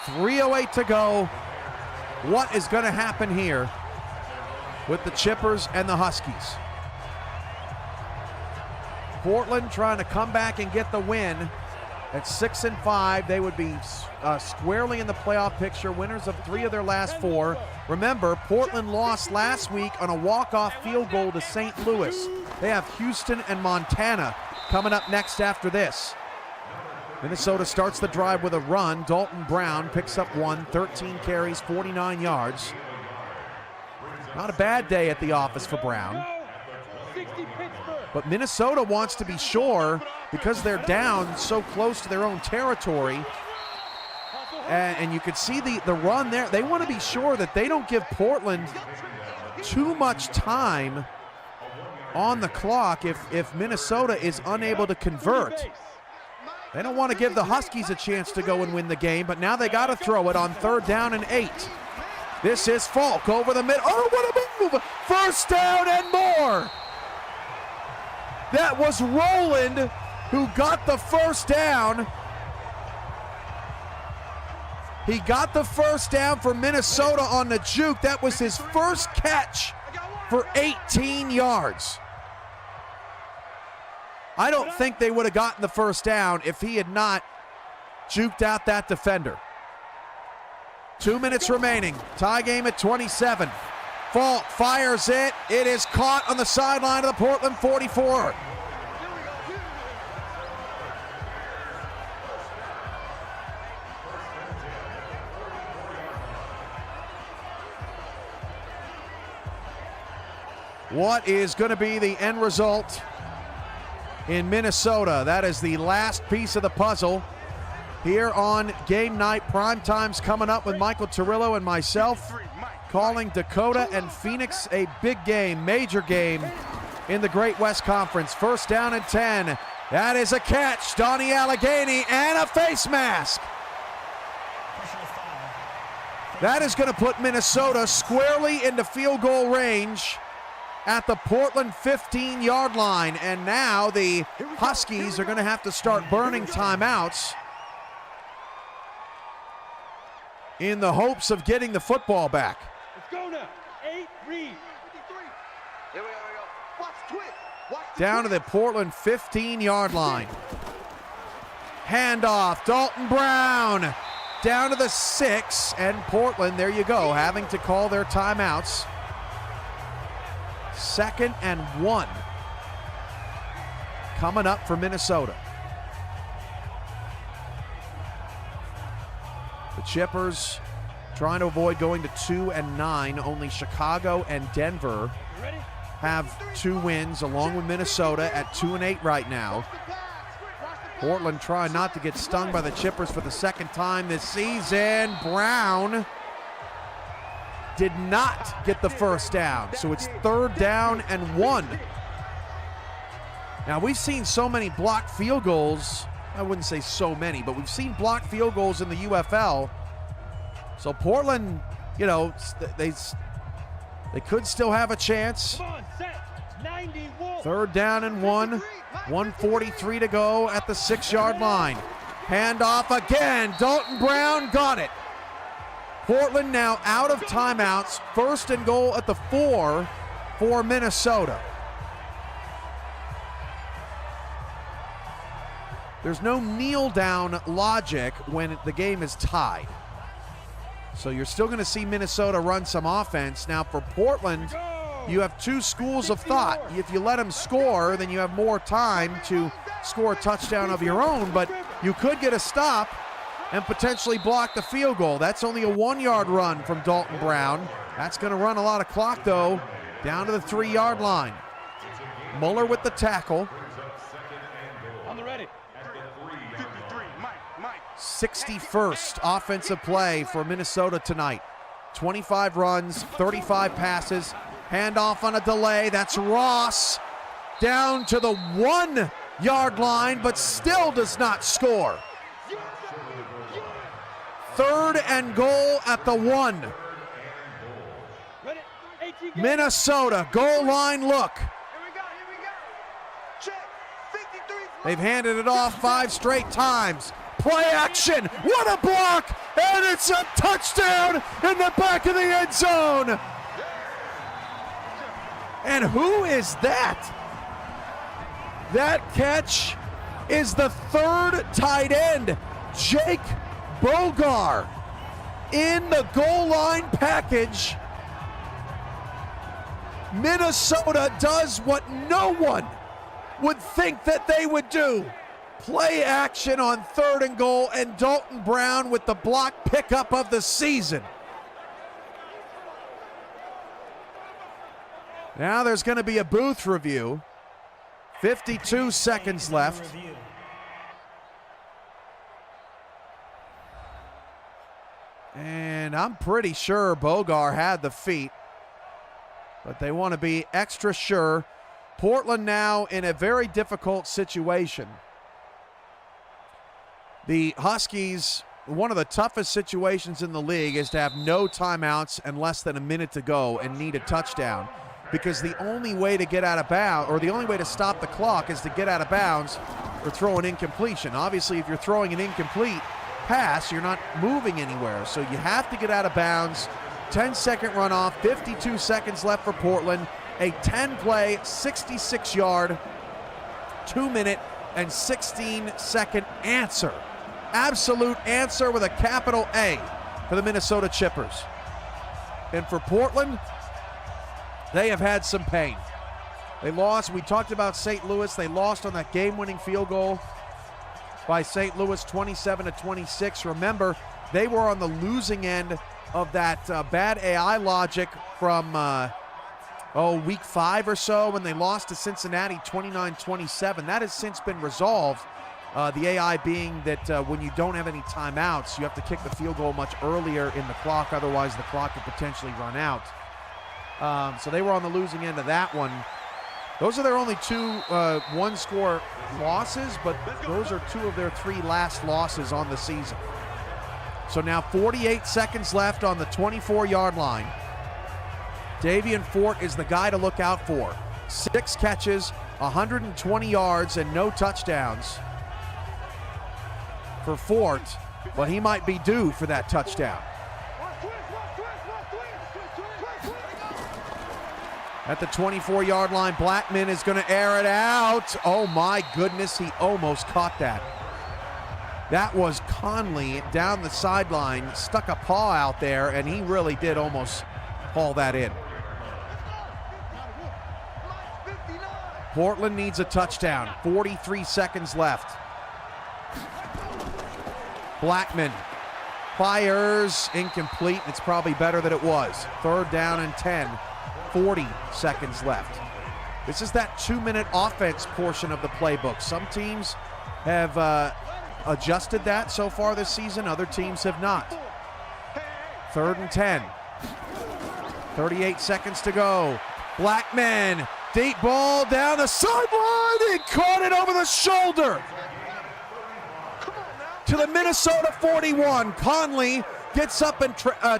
3:08 to go. what is going to happen here with the Chippers and the Huskies. Portland trying to come back and get the win. At 6-5, they would be squarely in the playoff picture, winners of 3 of their last 4. Remember, Portland lost last week on a walk-off field goal to St. Louis. They have Houston and Montana coming up next after this. Minnesota starts the drive with a run. Dalton Brown picks up 1, 13 carries, 49 yards. Not a bad day at the office for Brown. But Minnesota wants to be sure, because they're down so close to their own territory, and you could see the run there. They want to be sure that they don't give Portland too much time on the clock if Minnesota is unable to convert. They don't want to give the Huskies a chance to go and win the game, but now they got to throw it on 3rd down and 8. This is Falk over the middle. Oh, what a move! First down and more! That was Rowland who got the first down. He got the first down for Minnesota on the juke. That was his first catch for 18 yards. I don't think they would have gotten the first down if he had not juked out that defender. 2 minutes remaining. Tie game at 27. Falk fires it. It is caught on the sideline of the Portland 44. What is going to be the end result in Minnesota? That is the last piece of the puzzle here on Game Night. Primetime's coming up with Michael Turillo and myself, calling Dakota and Phoenix a big game, major game in the Great West Conference. First down and 10. That is a catch. Donnie Allegheny and a face mask. That is going to put Minnesota squarely into field goal range at the Portland 15-yard line. And now the Huskies are going to have to start burning timeouts in the hopes of getting the football back.
Let's go now. 8, read.
Here we go. Watch twitch. Watch
Down to the Portland 15-yard line. Handoff, Dalton Brown down to the 6, and Portland, there you go, having to call their timeouts. 2nd and 1 coming up for Minnesota. The Chippers trying to avoid going to 2 and 9. Only Chicago and Denver have 2 wins, along with Minnesota at 2 and 8 right now. Portland trying not to get stung by the Chippers for the 2nd time this season. Brown did not get the first down, so it's 3rd down and 1. Now, we've seen so many blocked field goals. I wouldn't say so many, but we've seen blocked field goals in the UFL. So Portland, you know, they could still have a chance. 3rd down and 1. 1:43 to go at the 6-yard line. Handoff again. Dalton Brown got it. Portland now out of timeouts. 1st and goal at the 4 for Minnesota. There's no kneel down logic when the game is tied. So you're still going to see Minnesota run some offense. Now for Portland, you have 2 schools of thought. If you let them score, then you have more time to score a touchdown of your own, but you could get a stop and potentially block the field goal. That's only a 1-yard run from Dalton Brown. That's going to run a lot of clock, though, down to the 3-yard line. Muller with the tackle.
On the ready.
61st offensive play for Minnesota tonight. 25 runs, 35 passes. Handoff on a delay. That's Ross down to the 1-yard line, but still does not score. 3rd and goal at the 1. Minnesota, goal line look. They've handed it off 5 straight times. Play action. What a block. And it's a touchdown in the back of the end zone. And who is that? That catch is the third tight end, Jake Bogar, in the goal line package. Minnesota does what no one would think that they would do. Play action on 3rd and goal, and Dalton Brown with the block pickup of the season. Now there's going to be a booth review. 52 seconds left. And I'm pretty sure Bogar had the feet, but they want to be extra sure. Portland now in a very difficult situation. The Huskies, one of the toughest situations in the league is to have no timeouts and less than a minute to go and need a touchdown, because the only way to get out of bounds, or the only way to stop the clock, is to get out of bounds or throw an incompletion. Obviously, if you're throwing an incomplete pass, you're not moving anywhere, so you have to get out of bounds. 10-second runoff, 52 seconds left for Portland. A 10-play, 66-yard, 2-minute, and 16-second answer. Absolute answer with a capital A for the Minnesota Chippers. And for Portland, they have had some pain. They lost. We talked about St. Louis. They lost on that game-winning field goal by St. Louis, 27-26. Remember, they were on the losing end of that bad AI logic from week 5 or so when they lost to Cincinnati 29-27. That has since been resolved. The AI being that when you don't have any timeouts, you have to kick the field goal much earlier in the clock, otherwise the clock could potentially run out. So they were on the losing end of that one. Those are their only 2 one-score losses, but those are 2 of their 3 last losses on the season. So now 48 seconds left on the 24-yard line. Davian Fort is the guy to look out for. 6 catches, 120 yards, and no touchdowns for Fort, but he might be due for that touchdown. At the 24-yard line, Blackman is going to air it out. Oh my goodness, he almost caught that. That was Conley down the sideline, stuck a paw out there, and he really did almost haul that in. Portland needs a touchdown. 43 seconds left. Blackman fires, incomplete. It's probably better that it was. 3rd down and 10. 40 seconds left. This is that 2-minute offense portion of the playbook. Some teams have adjusted that so far this season. Other teams have not. 3rd and 10. 38 seconds to go. Blackman, deep ball down the sideline. He caught it over the shoulder to the Minnesota 41. Conley gets up and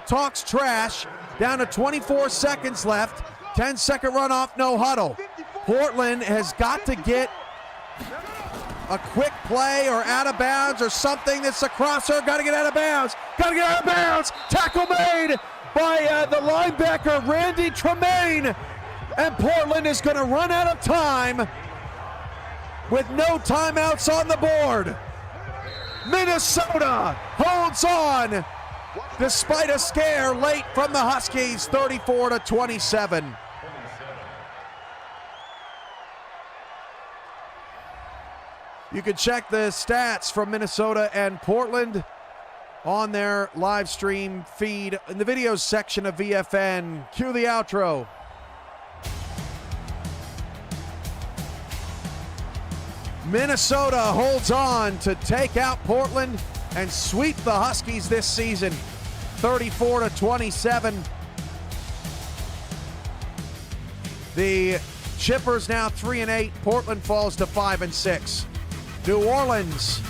talks trash. Down to 24 seconds left. 10-second runoff, no huddle. Portland has got to get a quick play or out of bounds or something. That's a crosser. Got to get out of bounds. Got to get out of bounds. Tackle made by the linebacker, Randy Tremaine. And Portland is going to run out of time with no timeouts on the board. Minnesota holds on despite a scare late from the Huskies, 34-27. You can check the stats from Minnesota and Portland on their live stream feed in the videos section of VFN. Cue the outro. Minnesota holds on to take out Portland and sweep the Huskies this season, 34-27. The Chippers now 3-8. Portland falls to 5-6. New Orleans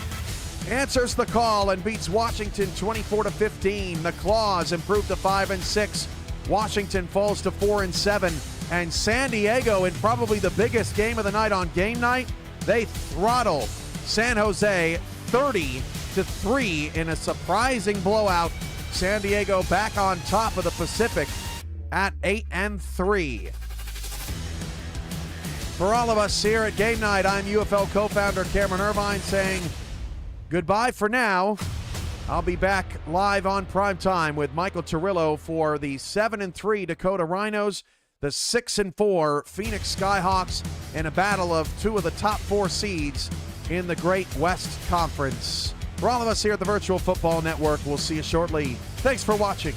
answers the call and beats Washington 24-15. The Claws improve to 5-6. Washington falls to 4-7. And San Diego, in probably the biggest game of the night on Game Night, they throttle San Jose 30 8-3 in a surprising blowout. San Diego back on top of the Pacific at 8-3. For all of us here at Gamenight, I'm UFL co-founder Cameron Irvine saying goodbye for now. I'll be back live on primetime with Michael Turillo for the 7-3 Dakota Rhinos, the 6-4 Phoenix Skyhawks, in a battle of two of the top 4 seeds in the Great West Conference. For all of us here at the Virtual Football Network, we'll see you shortly. Thanks for watching.